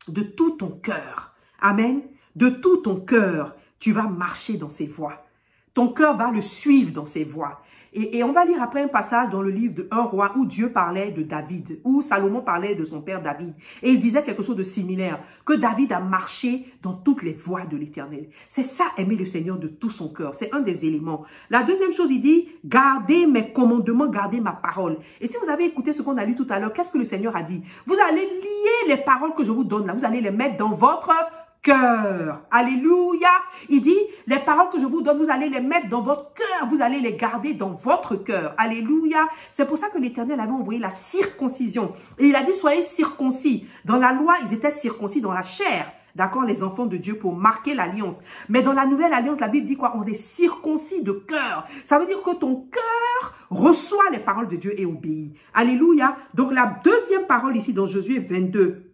de tout ton cœur. Amen. De tout ton cœur, tu vas marcher dans ses voies. Ton cœur va le suivre dans ses voies. Et on va lire après un passage dans le livre de 1 roi où Dieu parlait de David, où Salomon parlait de son père David. Et il disait quelque chose de similaire, que David a marché dans toutes les voies de l'Éternel. C'est ça, aimer le Seigneur de tout son cœur. C'est un des éléments. La deuxième chose, il dit, gardez mes commandements, gardez ma parole. Et si vous avez écouté ce qu'on a lu tout à l'heure, qu'est-ce que le Seigneur a dit? Vous allez lier les paroles que je vous donne là, vous allez les mettre dans votre cœur. Alléluia. Il dit, les paroles que je vous donne, vous allez les mettre dans votre cœur. Vous allez les garder dans votre cœur. Alléluia. C'est pour ça que l'Éternel avait envoyé la circoncision. Et il a dit, soyez circoncis. Dans la loi, ils étaient circoncis dans la chair. D'accord, les enfants de Dieu pour marquer l'alliance. Mais dans la nouvelle alliance, la Bible dit quoi? On est circoncis de cœur. Ça veut dire que ton cœur reçoit les paroles de Dieu et obéit. Alléluia. Donc la deuxième parole ici dans Josué 22,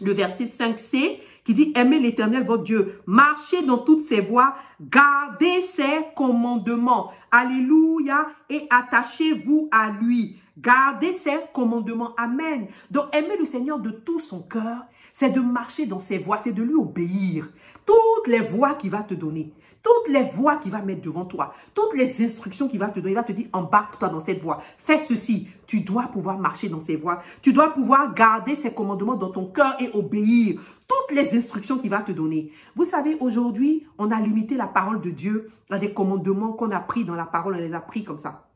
le verset 5c, qui dit, aimez l'Éternel votre Dieu, marchez dans toutes ses voies, gardez ses commandements. Alléluia. Et attachez-vous à lui. Gardez ses commandements. Amen. Donc, aimer le Seigneur de tout son cœur, c'est de marcher dans ses voies, c'est de lui obéir. Toutes les voies qu'il va te donner, toutes les voies qu'il va mettre devant toi, toutes les instructions qu'il va te donner, il va te dire, embarque-toi dans cette voie, fais ceci. Tu dois pouvoir marcher dans ces voies. Tu dois pouvoir garder ses commandements dans ton cœur et obéir toutes les instructions qu'il va te donner. Vous savez, aujourd'hui, on a limité la parole de Dieu à des commandements qu'on a pris dans la parole, on les a pris comme ça.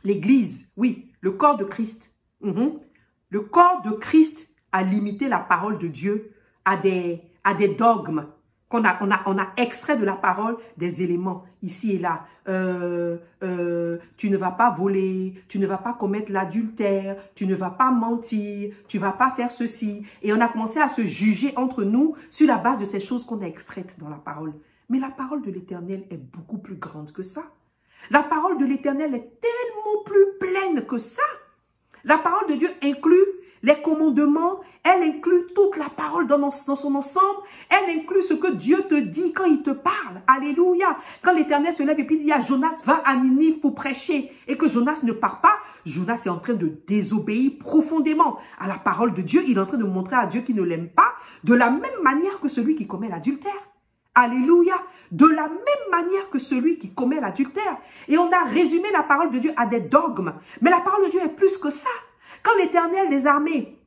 L'Église, oui, le corps de Christ. Le corps de Christ a limité la parole de Dieu à des dogmes. On a extrait de la parole des éléments ici et là. Tu ne vas pas voler, tu ne vas pas commettre l'adultère, tu ne vas pas mentir, tu ne vas pas faire ceci. Et on a commencé à se juger entre nous sur la base de ces choses qu'on a extraites dans la parole. Mais la parole de l'Éternel est beaucoup plus grande que ça. La parole de l'Éternel est tellement plus pleine que ça. La parole de Dieu inclut les commandements, elle inclut toute la parole dans son ensemble. Elle inclut ce que Dieu te dit quand il te parle. Alléluia. Quand l'Éternel se lève et puis il dit à Jonas, va à Ninive pour prêcher. Et que Jonas ne part pas. Jonas est en train de désobéir profondément à la parole de Dieu. Il est en train de montrer à Dieu qu'il ne l'aime pas. De la même manière que celui qui commet l'adultère. Alléluia. De la même manière que celui qui commet l'adultère. Et on a résumé la parole de Dieu à des dogmes. Mais la parole de Dieu est plus que ça. Quand l'Éternel des armées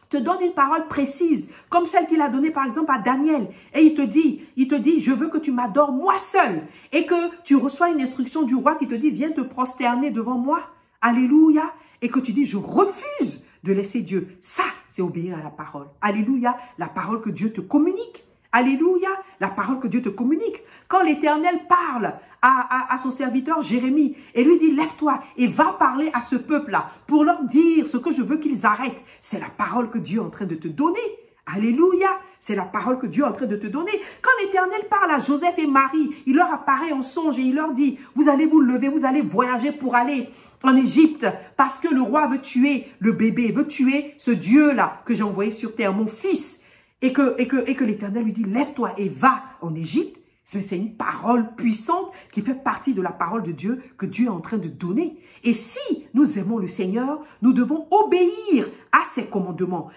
te donne une parole précise, comme celle qu'il a donnée par exemple à Daniel, et il te dit, je veux que tu m'adores moi seul, et que tu reçois une instruction du roi qui te dit, viens te prosterner devant moi, alléluia, et que tu dis, je refuse de laisser Dieu. Ça, c'est obéir à la parole. Alléluia, la parole que Dieu te communique. Alléluia, la parole que Dieu te communique. Quand l'Éternel parle à son serviteur Jérémie et lui dit, lève-toi et va parler à ce peuple-là pour leur dire ce que je veux qu'ils arrêtent. C'est la parole que Dieu est en train de te donner. Alléluia, c'est la parole que Dieu est en train de te donner. Quand l'Éternel parle à Joseph et Marie, il leur apparaît en songe et il leur dit, vous allez vous lever, vous allez voyager pour aller en Égypte parce que le roi veut tuer le bébé, veut tuer ce Dieu-là que j'ai envoyé sur terre, mon fils. Et que l'Éternel lui dit, lève-toi et va en Égypte. C'est une parole puissante qui fait partie de la parole de Dieu que Dieu est en train de donner. Et si nous aimons le Seigneur, nous devons obéir à ses commandements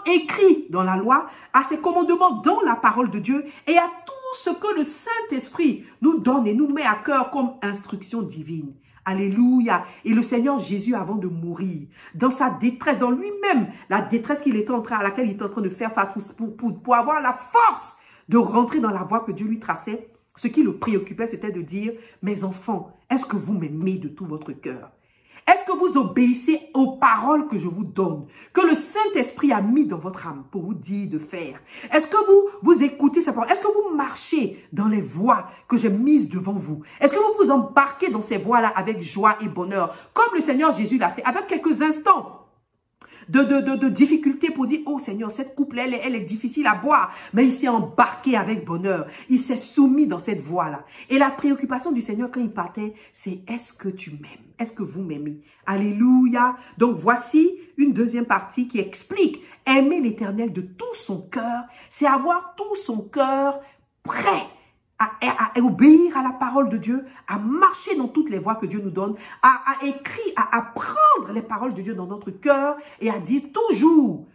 écrits dans la loi, à ses commandements dans la parole de Dieu et à tout ce que le Saint-Esprit nous donne et nous met à cœur comme instruction divine. Alléluia. Et le Seigneur Jésus, avant de mourir, dans sa détresse, dans lui-même, la détresse à laquelle il était en train de faire face pour avoir la force de rentrer dans la voie que Dieu lui traçait, ce qui le préoccupait, c'était de dire, mes enfants, est-ce que vous m'aimez de tout votre cœur? Est-ce que vous obéissez aux paroles que je vous donne, que le Saint-Esprit a mis dans votre âme pour vous dire de faire? Est-ce que vous écoutez ces paroles? Est-ce que vous marchez dans les voies que j'ai mises devant vous? Est-ce que vous vous embarquez dans ces voies-là avec joie et bonheur, comme le Seigneur Jésus l'a fait, avec quelques instants de difficulté pour dire, oh Seigneur, cette coupe elle est difficile à boire, mais il s'est embarqué avec bonheur, il s'est soumis dans cette voie-là. Et la préoccupation du Seigneur quand il partait, c'est est-ce que tu m'aimes? Est-ce que vous m'aimez? Alléluia. Donc voici une deuxième partie qui explique, aimer l'Éternel de tout son cœur, c'est avoir tout son cœur prêt à obéir à la parole de Dieu, à marcher dans toutes les voies que Dieu nous donne, à écrire, à apprendre les paroles de Dieu dans notre cœur et à dire toujours,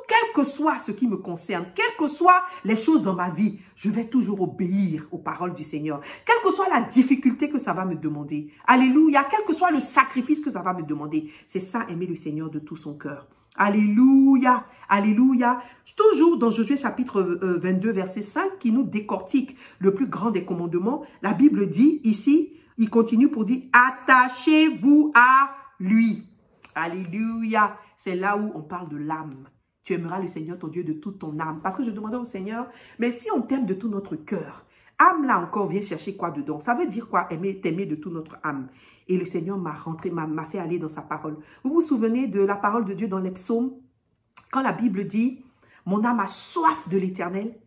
quel que soit ce qui me concerne, quelles que soient les choses dans ma vie, je vais toujours obéir aux paroles du Seigneur. Quelle que soit la difficulté que ça va me demander. Alléluia. Quel que soit le sacrifice que ça va me demander. C'est ça, aimer le Seigneur de tout son cœur. Alléluia, alléluia. Toujours dans Josué chapitre 22, verset 5, qui nous décortique le plus grand des commandements, la Bible dit ici, il continue pour dire, attachez-vous à lui. Alléluia. C'est là où on parle de l'âme. Tu aimeras le Seigneur ton Dieu de toute ton âme. Parce que je demandais au Seigneur, mais si on t'aime de tout notre cœur, âme là encore vient chercher quoi dedans? Ça veut dire quoi, t'aimer de toute notre âme? Et le Seigneur m'a fait aller dans sa parole. Vous vous souvenez de la parole de Dieu dans les psaumes? Quand la Bible dit, mon âme a soif de l'Éternel.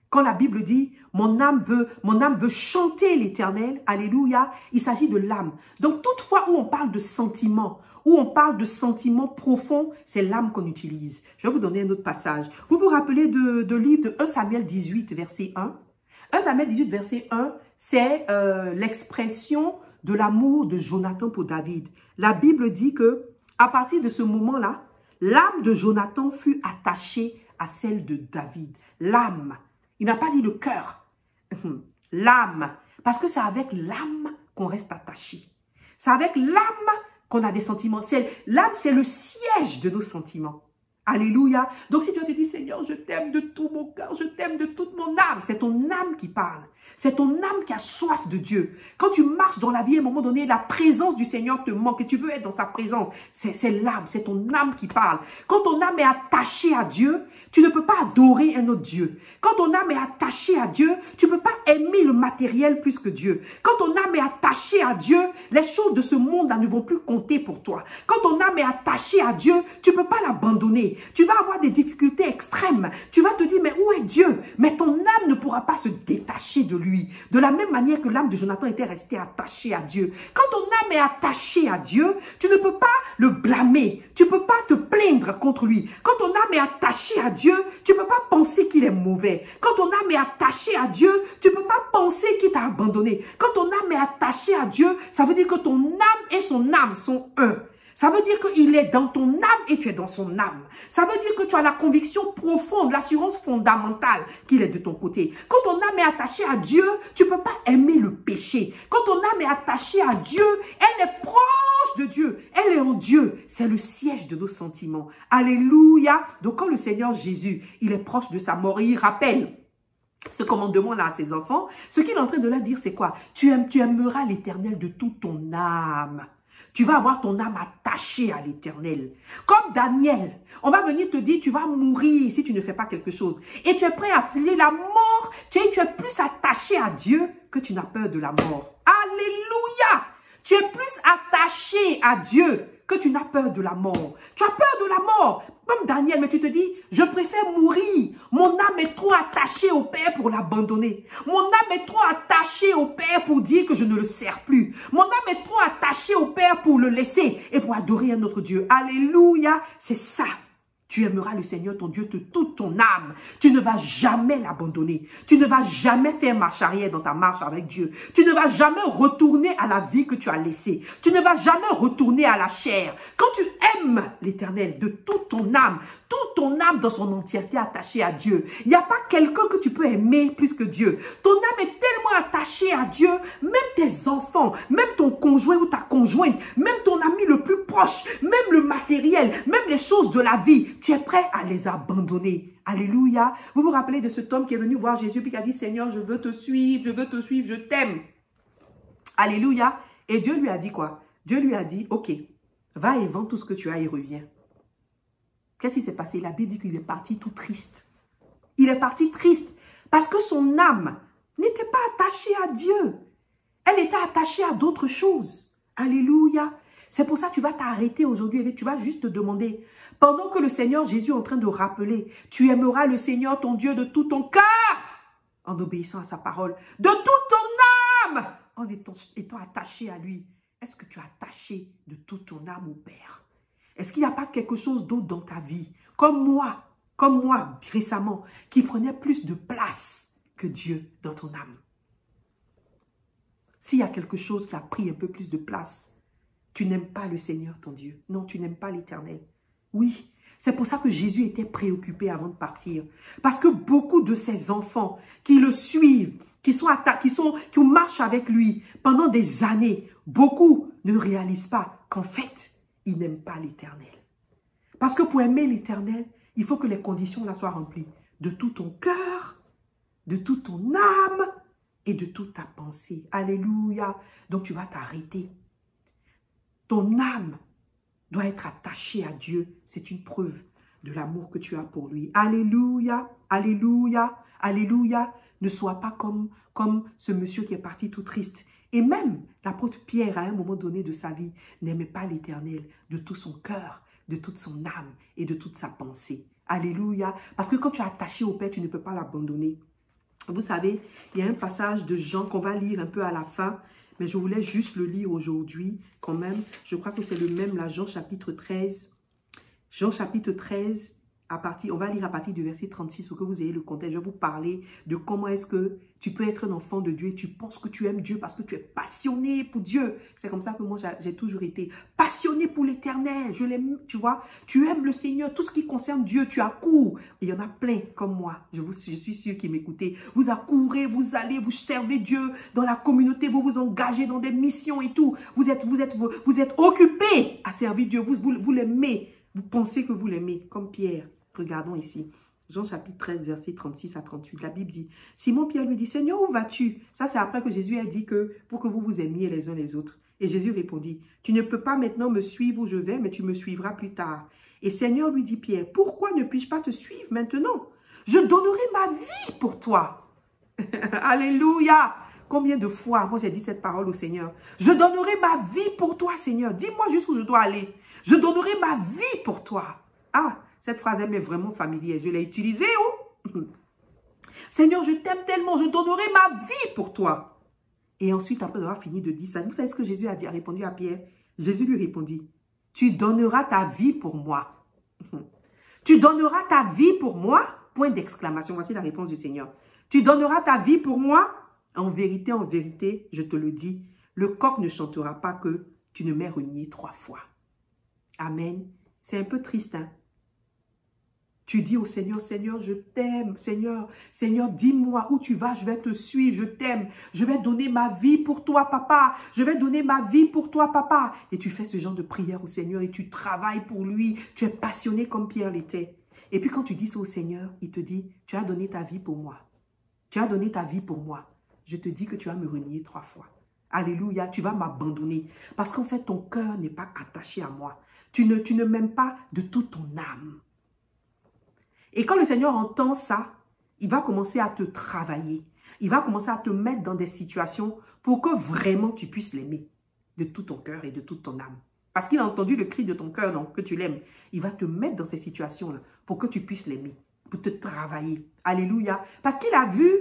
Quand la Bible dit, mon âme veut chanter l'Éternel. Alléluia. Il s'agit de l'âme. Donc, toutefois où on parle de sentiments, où on parle de sentiments profonds, c'est l'âme qu'on utilise. Je vais vous donner un autre passage. Vous vous rappelez de livre de 1 Samuel 18, verset 1? 1 Samuel 18, verset 1, c'est l'expression de l'amour de Jonathan pour David. La Bible dit que à partir de ce moment-là, l'âme de Jonathan fut attachée à celle de David. L'âme. Il n'a pas dit le cœur. L'âme. Parce que c'est avec l'âme qu'on reste attaché. C'est avec l'âme qu'on a des sentiments. L'âme, c'est le siège de nos sentiments. Alléluia. Donc si Dieu te dit, Seigneur, je t'aime de tout mon cœur, je t'aime de toute mon âme, c'est ton âme qui parle. C'est ton âme qui a soif de Dieu. Quand tu marches dans la vie, à un moment donné, la présence du Seigneur te manque et tu veux être dans sa présence. C'est l'âme, c'est ton âme qui parle. Quand ton âme est attachée à Dieu, tu ne peux pas adorer un autre Dieu. Quand ton âme est attachée à Dieu, tu ne peux pas aimer le matériel plus que Dieu. Quand ton âme est attachée à Dieu, les choses de ce monde-là ne vont plus compter pour toi. Quand ton âme est attachée à Dieu, tu ne peux pas l'abandonner. Tu vas avoir des difficultés extrêmes. Tu vas te dire, mais où est Dieu? Mais ton âme ne pourra pas se détacher de lui. De la même manière que l'âme de Jonathan était restée attachée à Dieu. Quand ton âme est attachée à Dieu, tu ne peux pas le blâmer. Tu ne peux pas te plaindre contre lui. Quand ton âme est attachée à Dieu, tu ne peux pas penser qu'il est mauvais. Quand ton âme est attachée à Dieu, tu ne peux pas penser qu'il t'a abandonné. Quand ton âme est attachée à Dieu, ça veut dire que ton âme et son âme sont un. Ça veut dire qu'il est dans ton âme et tu es dans son âme. Ça veut dire que tu as la conviction profonde, l'assurance fondamentale qu'il est de ton côté. Quand ton âme est attachée à Dieu, tu ne peux pas aimer le péché. Quand ton âme est attachée à Dieu, elle est proche de Dieu. Elle est en Dieu. C'est le siège de nos sentiments. Alléluia. Donc quand le Seigneur Jésus, il est proche de sa mort et il rappelle ce commandement-là à ses enfants, ce qu'il est en train de leur dire, c'est quoi? Tu aimeras l'Éternel de toute ton âme. Tu vas avoir ton âme attachée à l'Éternel. Comme Daniel, on va venir te dire, tu vas mourir si tu ne fais pas quelque chose. Et tu es prêt à filer la mort. Tu es plus attaché à Dieu que tu n'as peur de la mort. Alléluia! Tu es plus attaché à Dieu que tu n'as peur de la mort. Tu as peur de la mort, comme Daniel, mais tu te dis, je préfère mourir. Mon âme est trop attachée au Père pour l'abandonner. Mon âme est trop attachée au Père pour dire que je ne le sers plus. Mon âme est trop attachée au Père pour le laisser et pour adorer un autre Dieu. Alléluia, c'est ça. Tu aimeras le Seigneur ton Dieu de toute ton âme. Tu ne vas jamais l'abandonner. Tu ne vas jamais faire marche arrière dans ta marche avec Dieu. Tu ne vas jamais retourner à la vie que tu as laissée. Tu ne vas jamais retourner à la chair. Quand tu aimes l'Éternel de toute ton âme dans son entièreté attachée à Dieu, il n'y a pas quelqu'un que tu peux aimer plus que Dieu. Ton âme est tellement attachée à Dieu, même tes enfants, même ton conjoint ou ta conjointe, même ton ami le plus proche, même le matériel, même les choses de la vie, tu es prêt à les abandonner. Alléluia. Vous vous rappelez de cet homme qui est venu voir Jésus puis qui a dit, Seigneur, je veux te suivre, je t'aime. Alléluia. Et Dieu lui a dit quoi? Dieu lui a dit, ok, Va et vends tout ce que tu as et reviens. Qu'est-ce qui s'est passé? La Bible dit qu'il est parti tout triste. Il est parti triste parce que son âme n'était pas attachée à Dieu. Elle était attachée à d'autres choses. Alléluia. C'est pour ça que tu vas t'arrêter aujourd'hui et tu vas juste te demander, pendant que le Seigneur Jésus est en train de rappeler, tu aimeras le Seigneur ton Dieu de tout ton cœur, en obéissant à sa parole, de toute ton âme, en étant attaché à lui. Est-ce que tu es attaché de toute ton âme au Père? Est-ce qu'il n'y a pas quelque chose d'autre dans ta vie, comme moi récemment, qui prenait plus de place que Dieu dans ton âme? S'il y a quelque chose qui a pris un peu plus de place, tu n'aimes pas le Seigneur ton Dieu. Non, tu n'aimes pas l'Éternel. Oui, c'est pour ça que Jésus était préoccupé avant de partir. Parce que beaucoup de ses enfants qui le suivent, qui marchent avec lui pendant des années, beaucoup ne réalisent pas qu'en fait, ils n'aiment pas l'Éternel. Parce que pour aimer l'Éternel, il faut que les conditions là soient remplies. De tout ton cœur, de toute ton âme et de toute ta pensée. Alléluia. Donc tu vas t'arrêter. Ton âme doit être attachée à Dieu. C'est une preuve de l'amour que tu as pour lui. Alléluia, alléluia, alléluia. Ne sois pas comme ce monsieur qui est parti tout triste. Et même l'apôtre Pierre, à un moment donné de sa vie, n'aimait pas l'Éternel de tout son cœur, de toute son âme et de toute sa pensée. Alléluia. Parce que quand tu es attaché au Père, tu ne peux pas l'abandonner. Vous savez, il y a un passage de Jean qu'on va lire un peu à la fin. Mais je voulais juste le lire aujourd'hui quand même. Je crois que c'est le même là, Jean chapitre 13. Jean chapitre 13, on va lire à partir du verset 36 pour que vous ayez le contexte. Je vais vous parler de comment est-ce que tu peux être un enfant de Dieu et tu penses que tu aimes Dieu parce que tu es passionné pour Dieu. C'est comme ça que moi j'ai toujours été passionné pour l'Éternel. Je l'aime, tu vois. Tu aimes le Seigneur, tout ce qui concerne Dieu, tu accours. Et il y en a plein comme moi. Je suis sûr qui m'écoutez. Vous accourez, vous allez, vous servez Dieu dans la communauté, vous vous engagez dans des missions et tout. Vous êtes occupés à servir Dieu. Vous l'aimez. Vous pensez que vous l'aimez, comme Pierre. Regardons ici, Jean chapitre 13, versets 36 à 38. La Bible dit, Simon-Pierre lui dit, Seigneur, où vas-tu? Ça, c'est après que Jésus a dit que pour que vous vous aimiez les uns les autres. Et Jésus répondit, tu ne peux pas maintenant me suivre où je vais, mais tu me suivras plus tard. Et Seigneur lui dit, Pierre, pourquoi ne puis-je pas te suivre maintenant? Je donnerai ma vie pour toi. Alléluia. Combien de fois, moi j'ai dit cette parole au Seigneur. Je donnerai ma vie pour toi, Seigneur. Dis-moi juste où je dois aller. Je donnerai ma vie pour toi. Ah, cette phrase, elle m'est vraiment familière. Je l'ai utilisée, oh. Seigneur, je t'aime tellement, je donnerai ma vie pour toi. Et ensuite, après avoir fini de dire ça, vous savez ce que Jésus a répondu à Pierre? Jésus lui répondit, tu donneras ta vie pour moi. Tu donneras ta vie pour moi? Point d'exclamation. Voici la réponse du Seigneur. Tu donneras ta vie pour moi? En vérité, je te le dis, le coq ne chantera pas que tu ne m'aies renié 3 fois. Amen. C'est un peu triste, hein? Tu dis au Seigneur, Seigneur, je t'aime. Seigneur, dis-moi où tu vas, je vais te suivre, je t'aime. Je vais donner ma vie pour toi, papa. Je vais donner ma vie pour toi, papa. Et tu fais ce genre de prière au Seigneur et tu travailles pour lui. Tu es passionné comme Pierre l'était. Et puis quand tu dis ça au Seigneur, il te dit, tu as donné ta vie pour moi. Tu as donné ta vie pour moi. Je te dis que tu vas me renier 3 fois. Alléluia, tu vas m'abandonner. Parce qu'en fait, ton cœur n'est pas attaché à moi. Tu ne m'aimes pas de toute ton âme. Et quand le Seigneur entend ça, il va commencer à te travailler. Il va commencer à te mettre dans des situations pour que vraiment tu puisses l'aimer de tout ton cœur et de toute ton âme. Parce qu'il a entendu le cri de ton cœur, donc que tu l'aimes. Il va te mettre dans ces situations-là pour que tu puisses l'aimer, pour te travailler. Alléluia. Parce qu'il a vu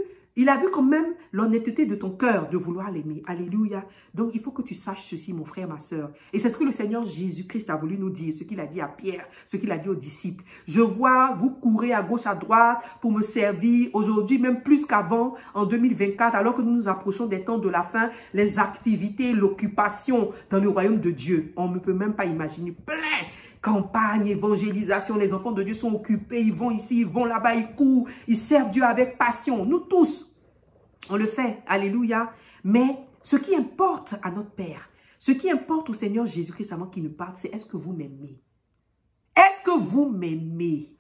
quand même l'honnêteté de ton cœur de vouloir l'aimer. Alléluia. Donc, il faut que tu saches ceci, mon frère, ma soeur. Et c'est ce que le Seigneur Jésus-Christ a voulu nous dire, ce qu'il a dit à Pierre, ce qu'il a dit aux disciples. Je vois, vous courez à gauche, à droite pour me servir aujourd'hui, même plus qu'avant, en 2024, alors que nous nous approchons des temps de la fin, les activités, l'occupation dans le royaume de Dieu. On ne peut même pas imaginer plein. Campagne, évangélisation, les enfants de Dieu sont occupés, ils vont ici, ils vont là-bas, ils courent, ils servent Dieu avec passion. Nous tous, on le fait, alléluia. Mais ce qui importe à notre Père, ce qui importe au Seigneur Jésus-Christ avant qu'il nous parle, c'est est-ce que vous m'aimez? Est-ce que vous m'aimez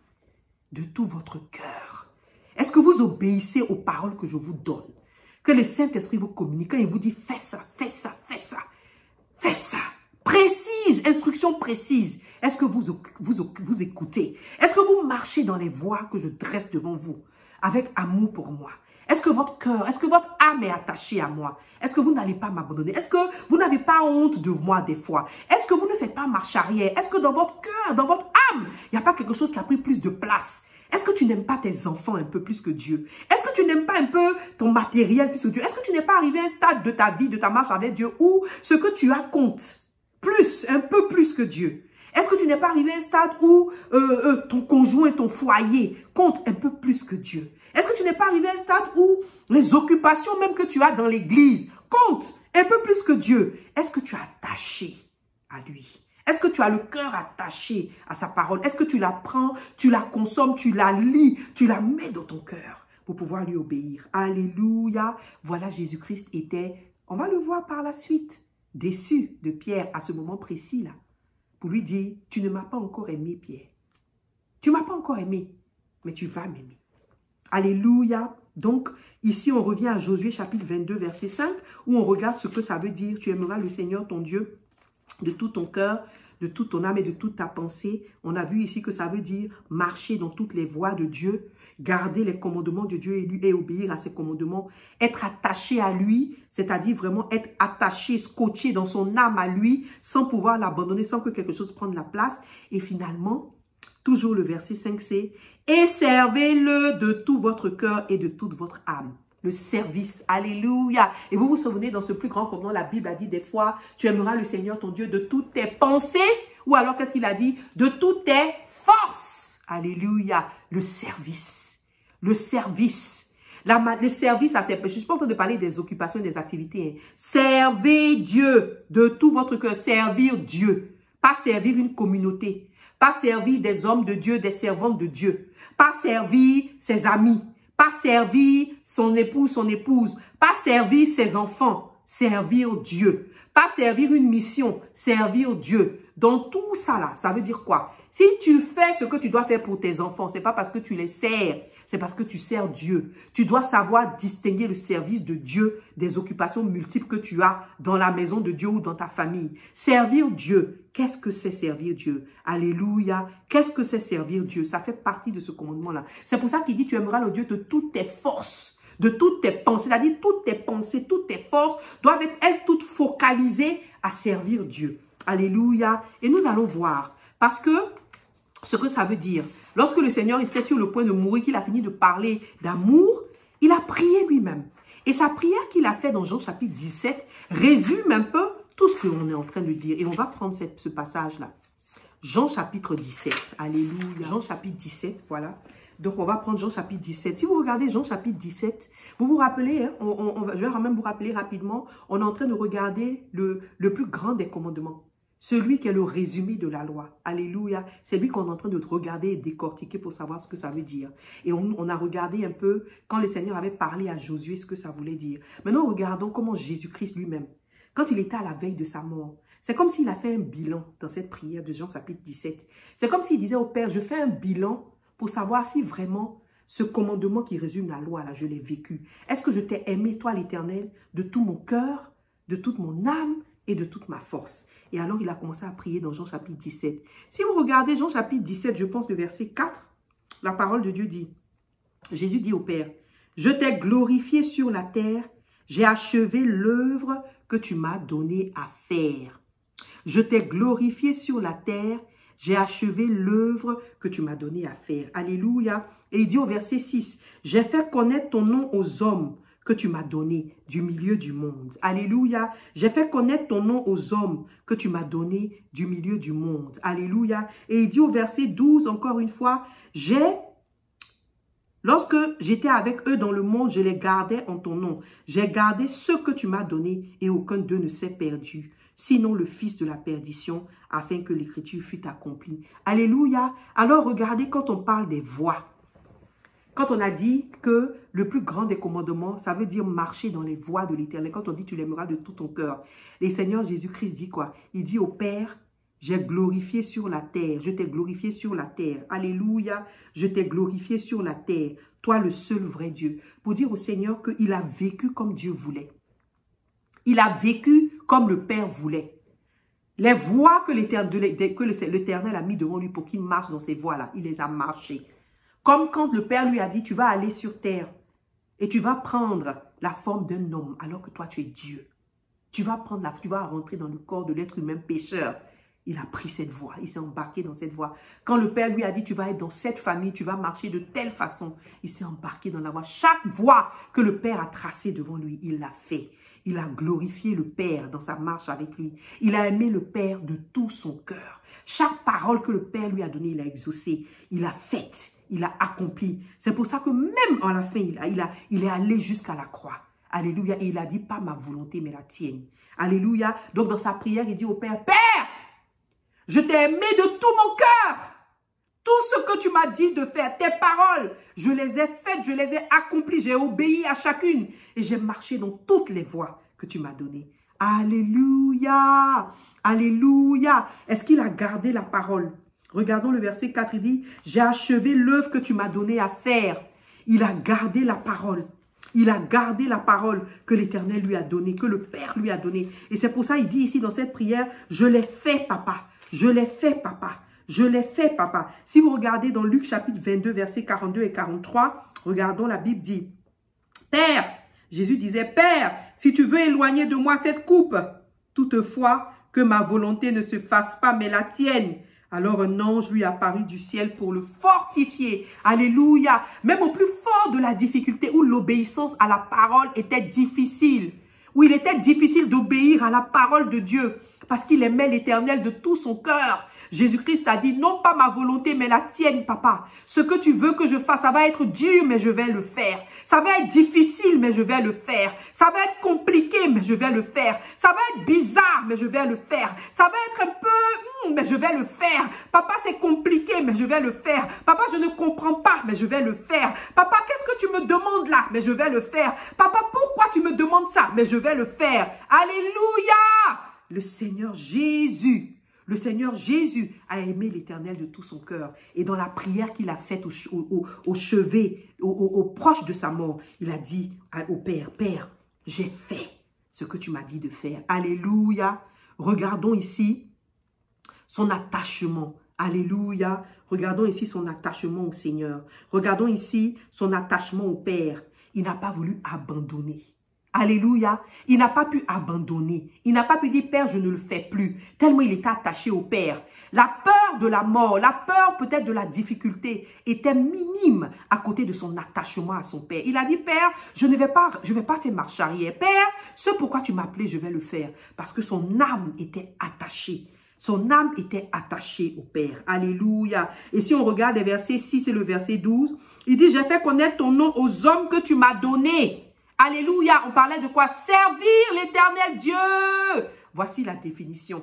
de tout votre cœur? Est-ce que vous obéissez aux paroles que je vous donne? Que le Saint-Esprit vous communique, quand il vous dit fais ça, fais ça, fais ça, fais ça. Précise instruction instructions précises, est-ce que vous écoutez? Est-ce que vous marchez dans les voies que je dresse devant vous avec amour pour moi? Est-ce que votre cœur, est-ce que votre âme est attachée à moi? Est-ce que vous n'allez pas m'abandonner? Est-ce que vous n'avez pas honte de moi des fois? Est-ce que vous ne faites pas marche arrière? Est-ce que dans votre cœur, dans votre âme, il n'y a pas quelque chose qui a pris plus de place? Est-ce que tu n'aimes pas tes enfants un peu plus que Dieu? Est-ce que tu n'aimes pas un peu ton matériel plus que Dieu? Est-ce que tu n'es pas arrivé à un stade de ta vie, de ta marche avec Dieu où ce que tu as compte plus, un peu plus que Dieu? Est-ce que tu n'es pas arrivé à un stade où ton conjoint, ton foyer compte un peu plus que Dieu? Est-ce que tu n'es pas arrivé à un stade où les occupations même que tu as dans l'église comptent un peu plus que Dieu? Est-ce que tu es attaché à lui? Est-ce que tu as le cœur attaché à sa parole? Est-ce que tu la prends, tu la consommes, tu la lis, tu la mets dans ton cœur pour pouvoir lui obéir? Alléluia. Voilà, Jésus-Christ était, on va le voir par la suite, déçu de Pierre à ce moment précis là. Pour lui dire, tu ne m'as pas encore aimé, Pierre. Tu ne m'as pas encore aimé, mais tu vas m'aimer. Alléluia. Donc, ici, on revient à Josué chapitre 22, verset 5, où on regarde ce que ça veut dire. Tu aimeras le Seigneur, ton Dieu, de tout ton cœur, de toute ton âme et de toute ta pensée. On a vu ici que ça veut dire marcher dans toutes les voies de Dieu, garder les commandements de Dieu et obéir à ses commandements, être attaché à lui, c'est-à-dire vraiment être attaché, scotché dans son âme à lui, sans pouvoir l'abandonner, sans que quelque chose prenne la place. Et finalement, toujours le verset 5, c'est « Et servez-le de tout votre cœur et de toute votre âme ». Le service, alléluia. Et vous vous souvenez, dans ce plus grand commandement, la Bible a dit des fois, tu aimeras le Seigneur ton Dieu de toutes tes pensées, ou alors qu'est-ce qu'il a dit? De toutes tes forces. Alléluia. Le service. Le service. Le service, je ne suis pas en train de parler des occupations et des activités. Hein. Servez Dieu de tout votre cœur. Servir Dieu. Pas servir une communauté. Pas servir des hommes de Dieu, des servantes de Dieu. Pas servir ses amis. Pas servir son époux, son épouse. Pas servir ses enfants. Servir Dieu. Pas servir une mission. Servir Dieu. Dans tout ça là, ça veut dire quoi? Si tu fais ce que tu dois faire pour tes enfants, c'est pas parce que tu les sers. C'est parce que tu sers Dieu. Tu dois savoir distinguer le service de Dieu des occupations multiples que tu as dans la maison de Dieu ou dans ta famille. Servir Dieu. Qu'est-ce que c'est servir Dieu? Alléluia. Qu'est-ce que c'est servir Dieu? Ça fait partie de ce commandement-là. C'est pour ça qu'il dit, tu aimeras le Dieu de toutes tes forces, de toutes tes pensées. C'est-à-dire, toutes tes pensées, toutes tes forces doivent être, elles, toutes focalisées à servir Dieu. Alléluia. Et nous allons voir. Parce que ce que ça veut dire, lorsque le Seigneur était sur le point de mourir, qu'il a fini de parler d'amour, il a prié lui-même. Et sa prière qu'il a fait dans Jean chapitre 17 résume un peu tout ce qu'on est en train de dire. Et on va prendre ce passage-là. Jean chapitre 17. Alléluia. Jean chapitre 17, voilà. Donc on va prendre Jean chapitre 17. Si vous regardez Jean chapitre 17, vous vous rappelez, hein, je vais quand même vous rappeler rapidement, on est en train de regarder le plus grand des commandements. Celui qui est le résumé de la loi. Alléluia. C'est lui qu'on est en train de regarder et décortiquer pour savoir ce que ça veut dire. Et on a regardé un peu, quand le Seigneur avait parlé à Josué, ce que ça voulait dire. Maintenant, regardons comment Jésus-Christ lui-même, quand il était à la veille de sa mort, c'est comme s'il a fait un bilan dans cette prière de Jean chapitre 17. C'est comme s'il disait au Père, je fais un bilan pour savoir si vraiment ce commandement qui résume la loi, là, je l'ai vécu. Est-ce que je t'ai aimé, toi l'Éternel, de tout mon cœur, de toute mon âme et de toute ma force? Et alors, il a commencé à prier dans Jean chapitre 17. Si vous regardez Jean chapitre 17, je pense le verset 4, la parole de Dieu dit, Jésus dit au Père, « Je t'ai glorifié sur la terre, j'ai achevé l'œuvre que tu m'as donné à faire. Je t'ai glorifié sur la terre, j'ai achevé l'œuvre que tu m'as donné à faire. » Alléluia. Et il dit au verset 6, « J'ai fait connaître ton nom aux hommes que tu m'as donné du milieu du monde. » Alléluia. J'ai fait connaître ton nom aux hommes que tu m'as donné du milieu du monde. Alléluia. Et il dit au verset 12, encore une fois, lorsque j'étais avec eux dans le monde, je les gardais en ton nom. J'ai gardé ce que tu m'as donné et aucun d'eux ne s'est perdu. Sinon le fils de la perdition, afin que l'écriture fût accomplie. Alléluia. Alors regardez quand on parle des voies. Quand on a dit que le plus grand des commandements, ça veut dire marcher dans les voies de l'Éternel. Quand on dit tu l'aimeras de tout ton cœur. Le Seigneur Jésus-Christ dit quoi? Il dit au Père, j'ai glorifié sur la terre. Je t'ai glorifié sur la terre. Alléluia. Je t'ai glorifié sur la terre. Toi le seul vrai Dieu. Pour dire au Seigneur qu'il a vécu comme Dieu voulait. Il a vécu comme le Père voulait. Les voies que l'Éternel a mis devant lui pour qu'il marche dans ces voies-là, il les a marchées. Comme quand le Père lui a dit, tu vas aller sur terre et tu vas prendre la forme d'un homme alors que toi tu es Dieu. Tu vas rentrer dans le corps de l'être humain pécheur. Il a pris cette voie, il s'est embarqué dans cette voie. Quand le Père lui a dit, tu vas être dans cette famille, tu vas marcher de telle façon, il s'est embarqué dans la voie. Chaque voie que le Père a tracée devant lui, il l'a fait. Il a glorifié le Père dans sa marche avec lui. Il a aimé le Père de tout son cœur. Chaque parole que le Père lui a donnée, il a exaucé, il a faite, il a accompli. C'est pour ça que même en la fin, il est allé jusqu'à la croix. Alléluia. Et il a dit, pas ma volonté, mais la tienne. Alléluia. Donc dans sa prière, il dit au Père, Père, je t'ai aimé de tout mon cœur. Tout ce que tu m'as dit de faire, tes paroles, je les ai faites, je les ai accomplies, j'ai obéi à chacune. Et j'ai marché dans toutes les voies que tu m'as données. Alléluia. Alléluia. Est-ce qu'il a gardé la parole? Regardons le verset 4, il dit, j'ai achevé l'œuvre que tu m'as donnée à faire. Il a gardé la parole. Il a gardé la parole que l'Éternel lui a donnée, que le Père lui a donnée. Et c'est pour ça qu'il dit ici dans cette prière, je l'ai fait, papa. Je l'ai fait, papa. Je l'ai fait, papa. Si vous regardez dans Luc chapitre 22, versets 42 et 43, regardons, la Bible dit, Père, Jésus disait, Père, si tu veux éloigner de moi cette coupe, toutefois que ma volonté ne se fasse pas, mais la tienne. Alors un ange lui apparut du ciel pour le fortifier. Alléluia. Même au plus fort de la difficulté, où l'obéissance à la parole était difficile, où il était difficile d'obéir à la parole de Dieu, parce qu'il aimait l'Éternel de tout son cœur. Jésus-Christ a dit, non pas ma volonté, mais la tienne, papa. Ce que tu veux que je fasse, ça va être dur, mais je vais le faire. Ça va être difficile, mais je vais le faire. Ça va être compliqué, mais je vais le faire. Ça va être bizarre, mais je vais le faire. Ça va être un peu, mais je vais le faire. Papa, c'est compliqué, mais je vais le faire. Papa, je ne comprends pas, mais je vais le faire. Papa, qu'est-ce que tu me demandes là? Mais je vais le faire. Papa, pourquoi tu me demandes ça? Mais je vais le faire. Alléluia! Le Seigneur Jésus a aimé l'Éternel de tout son cœur. Et dans la prière qu'il a faite au chevet, au proche de sa mort, il a dit au Père, Père, j'ai fait ce que tu m'as dit de faire. Alléluia. Regardons ici son attachement. Alléluia. Regardons ici son attachement au Seigneur. Regardons ici son attachement au Père. Il n'a pas voulu abandonner. Alléluia. Il n'a pas pu abandonner. Il n'a pas pu dire, Père, je ne le fais plus. Tellement il était attaché au Père. La peur de la mort, la peur peut-être de la difficulté était minime à côté de son attachement à son Père. Il a dit, Père, je ne vais pas faire marche arrière. Père, ce pourquoi tu m'as appelé, je vais le faire. Parce que son âme était attachée. Son âme était attachée au Père. Alléluia. Et si on regarde les versets 6 et le verset 12, il dit, j'ai fait connaître ton nom aux hommes que tu m'as donnés. Alléluia, on parlait de quoi? Servir l'Éternel Dieu. Voici la définition.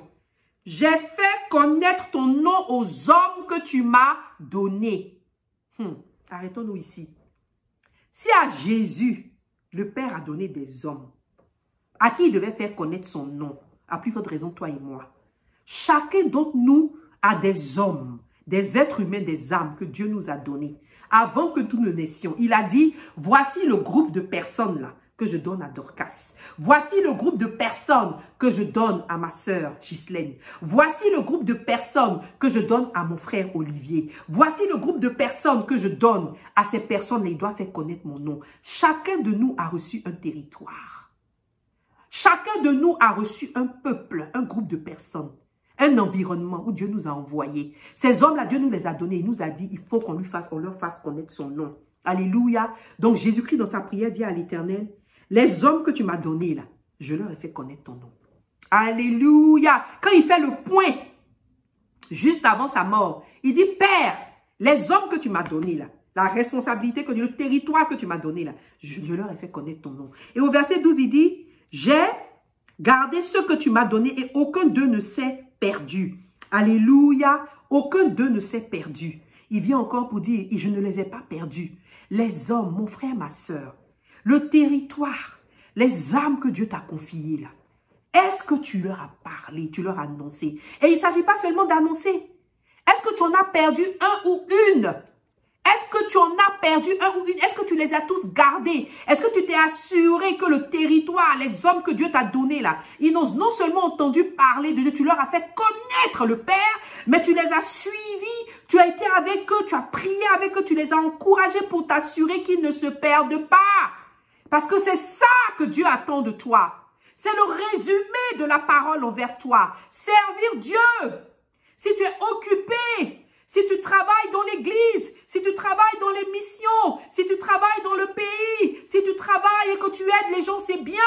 J'ai fait connaître ton nom aux hommes que tu m'as donnés. Arrêtons-nous ici. Si à Jésus, le Père a donné des hommes, à qui il devait faire connaître son nom, à plus forte raison, toi et moi. Chacun d'entre nous a des hommes, des êtres humains, des âmes que Dieu nous a donnés. Avant que nous ne naissions, il a dit, voici le groupe de personnes là que je donne à Dorcas. Voici le groupe de personnes que je donne à ma sœur Ghislaine. Voici le groupe de personnes que je donne à mon frère Olivier. Voici le groupe de personnes que je donne à ces personnes et ils doivent faire connaître mon nom. Chacun de nous a reçu un territoire. Chacun de nous a reçu un peuple, un groupe de personnes. Un environnement où Dieu nous a envoyés. Ces hommes-là, Dieu nous les a donnés. Il nous a dit, il faut qu'on leur fasse connaître son nom. Alléluia. Donc, Jésus-Christ, dans sa prière, dit à l'Éternel, les hommes que tu m'as donnés, là, je leur ai fait connaître ton nom. Alléluia. Quand il fait le point, juste avant sa mort, il dit, Père, les hommes que tu m'as donnés, là, la responsabilité, le territoire que tu m'as donné, là, je leur ai fait connaître ton nom. Et au verset 12, il dit, j'ai gardé ce que tu m'as donné et aucun d'eux ne s'est perdu. Alléluia. Aucun d'eux ne s'est perdu. Il vient encore pour dire, je ne les ai pas perdus. Les hommes, mon frère, ma soeur, le territoire, les âmes que Dieu t'a confiées là, est-ce que tu leur as parlé, tu leur as annoncé? Et il ne s'agit pas seulement d'annoncer. Est-ce que tu en as perdu un ou une? Est-ce que tu en as perdu un ou une? Est-ce que tu les as tous gardés? Est-ce que tu t'es assuré que le territoire, les hommes que Dieu t'a donnés là, ils n'ont non seulement entendu parler de Dieu, tu leur as fait connaître le Père, mais tu les as suivis, tu as été avec eux, tu as prié avec eux, tu les as encouragés pour t'assurer qu'ils ne se perdent pas. Parce que c'est ça que Dieu attend de toi. C'est le résumé de la parole envers toi. Servir Dieu. Si tu es occupé, si tu travailles dans l'église, si tu travailles dans les missions, si tu travailles dans le pays, si tu travailles et que tu aides les gens, c'est bien.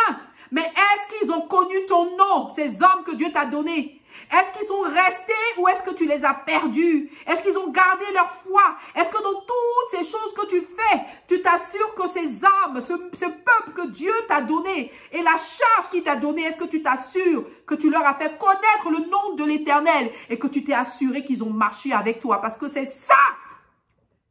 Mais est-ce qu'ils ont connu ton nom, ces hommes que Dieu t'a donnés? Est-ce qu'ils sont restés ou est-ce que tu les as perdus? Est-ce qu'ils ont gardé leur foi? Est-ce que dans toutes ces choses que tu fais, tu t'assures que ces âmes, ce peuple que Dieu t'a donné et la charge qu'il t'a donnée, est-ce que tu t'assures que tu leur as fait connaître le nom de l'Éternel et que tu t'es assuré qu'ils ont marché avec toi? Parce que c'est ça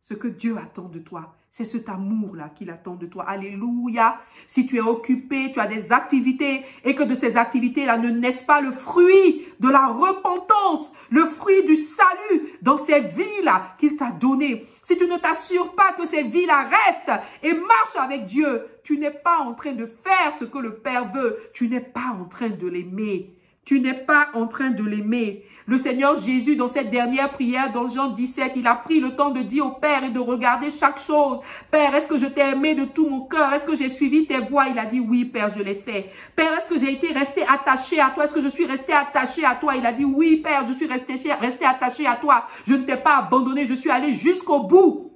ce que Dieu attend de toi. C'est cet amour-là qu'il attend de toi. Alléluia. Si tu es occupé, tu as des activités et que de ces activités-là ne naissent pas le fruit de la repentance, le fruit du salut dans ces vies-là qu'il t'a données. Si tu ne t'assures pas que ces vies-là restent et marchent avec Dieu, tu n'es pas en train de faire ce que le Père veut. Tu n'es pas en train de l'aimer. Tu n'es pas en train de l'aimer. Le Seigneur Jésus, dans cette dernière prière, dans Jean 17, il a pris le temps de dire au Père et de regarder chaque chose. Père, est-ce que je t'ai aimé de tout mon cœur? Est-ce que j'ai suivi tes voies? Il a dit, oui, Père, je l'ai fait. Père, est-ce que j'ai été resté attaché à toi? Est-ce que je suis resté attaché à toi? Il a dit, oui, Père, je suis resté attaché à toi. Je ne t'ai pas abandonné. Je suis allé jusqu'au bout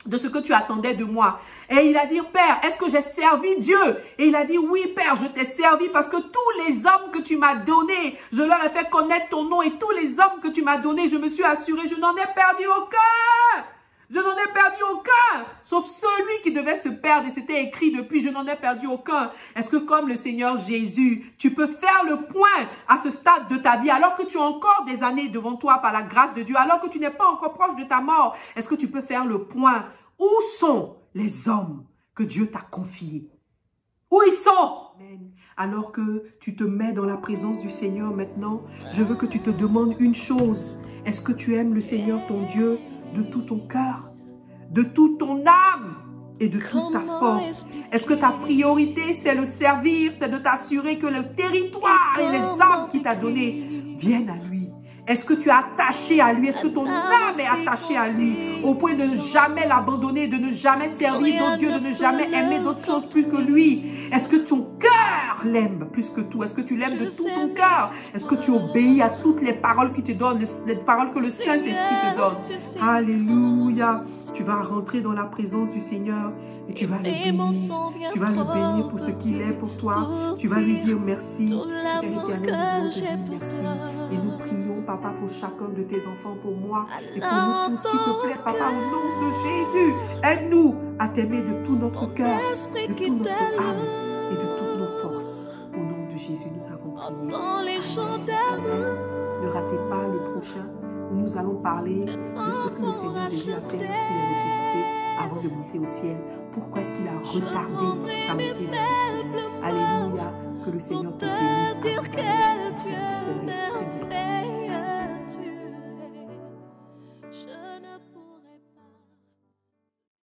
de ce que tu attendais de moi. Et il a dit, Père, est-ce que j'ai servi Dieu? Et il a dit, oui, Père, je t'ai servi parce que tous les hommes que tu m'as donnés, je leur ai fait connaître ton nom et tous les hommes que tu m'as donnés, je me suis assuré, je n'en ai perdu aucun. Je n'en ai perdu aucun, sauf celui qui devait se perdre et c'était écrit depuis, je n'en ai perdu aucun. Est-ce que comme le Seigneur Jésus, tu peux faire le point à ce stade de ta vie, alors que tu as encore des années devant toi par la grâce de Dieu, alors que tu n'es pas encore proche de ta mort, est-ce que tu peux faire le point? Où sont les hommes que Dieu t'a confiés? Où ils sont? Alors que tu te mets dans la présence du Seigneur maintenant, je veux que tu te demandes une chose. Est-ce que tu aimes le Seigneur ton Dieu de tout ton cœur, de toute ton âme et de toute ta force? Est-ce que ta priorité, c'est le servir, c'est de t'assurer que le territoire et les âmes qu'il t'a données viennent à lui? Est-ce que tu es attaché à lui? Est-ce que ton âme est attachée à lui au point de ne jamais l'abandonner, de ne jamais servir d'autres dieux, de ne jamais aimer d'autres choses plus que lui? Est-ce que ton cœur l'aime plus que tout? Est-ce que tu l'aimes de tout ton cœur? Est-ce que tu obéis à toutes les paroles qu'il te donne, les paroles que le Saint-Esprit te donne? Alléluia. Tu vas rentrer dans la présence du Seigneur et tu vas le bénir. Tu vas le bénir pour ce qu'il est pour toi. Tu vas lui dire merci. Éternel, merci. Et nous prions, Papa, pour chacun de tes enfants, pour moi et pour nous tous, s'il te plaît, Papa, au nom de Jésus. Aide-nous à t'aimer de tout notre cœur, de toute notre âme et de toutes nos forces. Au nom de Jésus, nous avons prié. Amen. Ne ratez pas le prochain où nous allons parler de ce que le Seigneur Jésus a fait lorsqu'il est ressuscité avant de monter au ciel. Pourquoi est-ce qu'il a retardé sa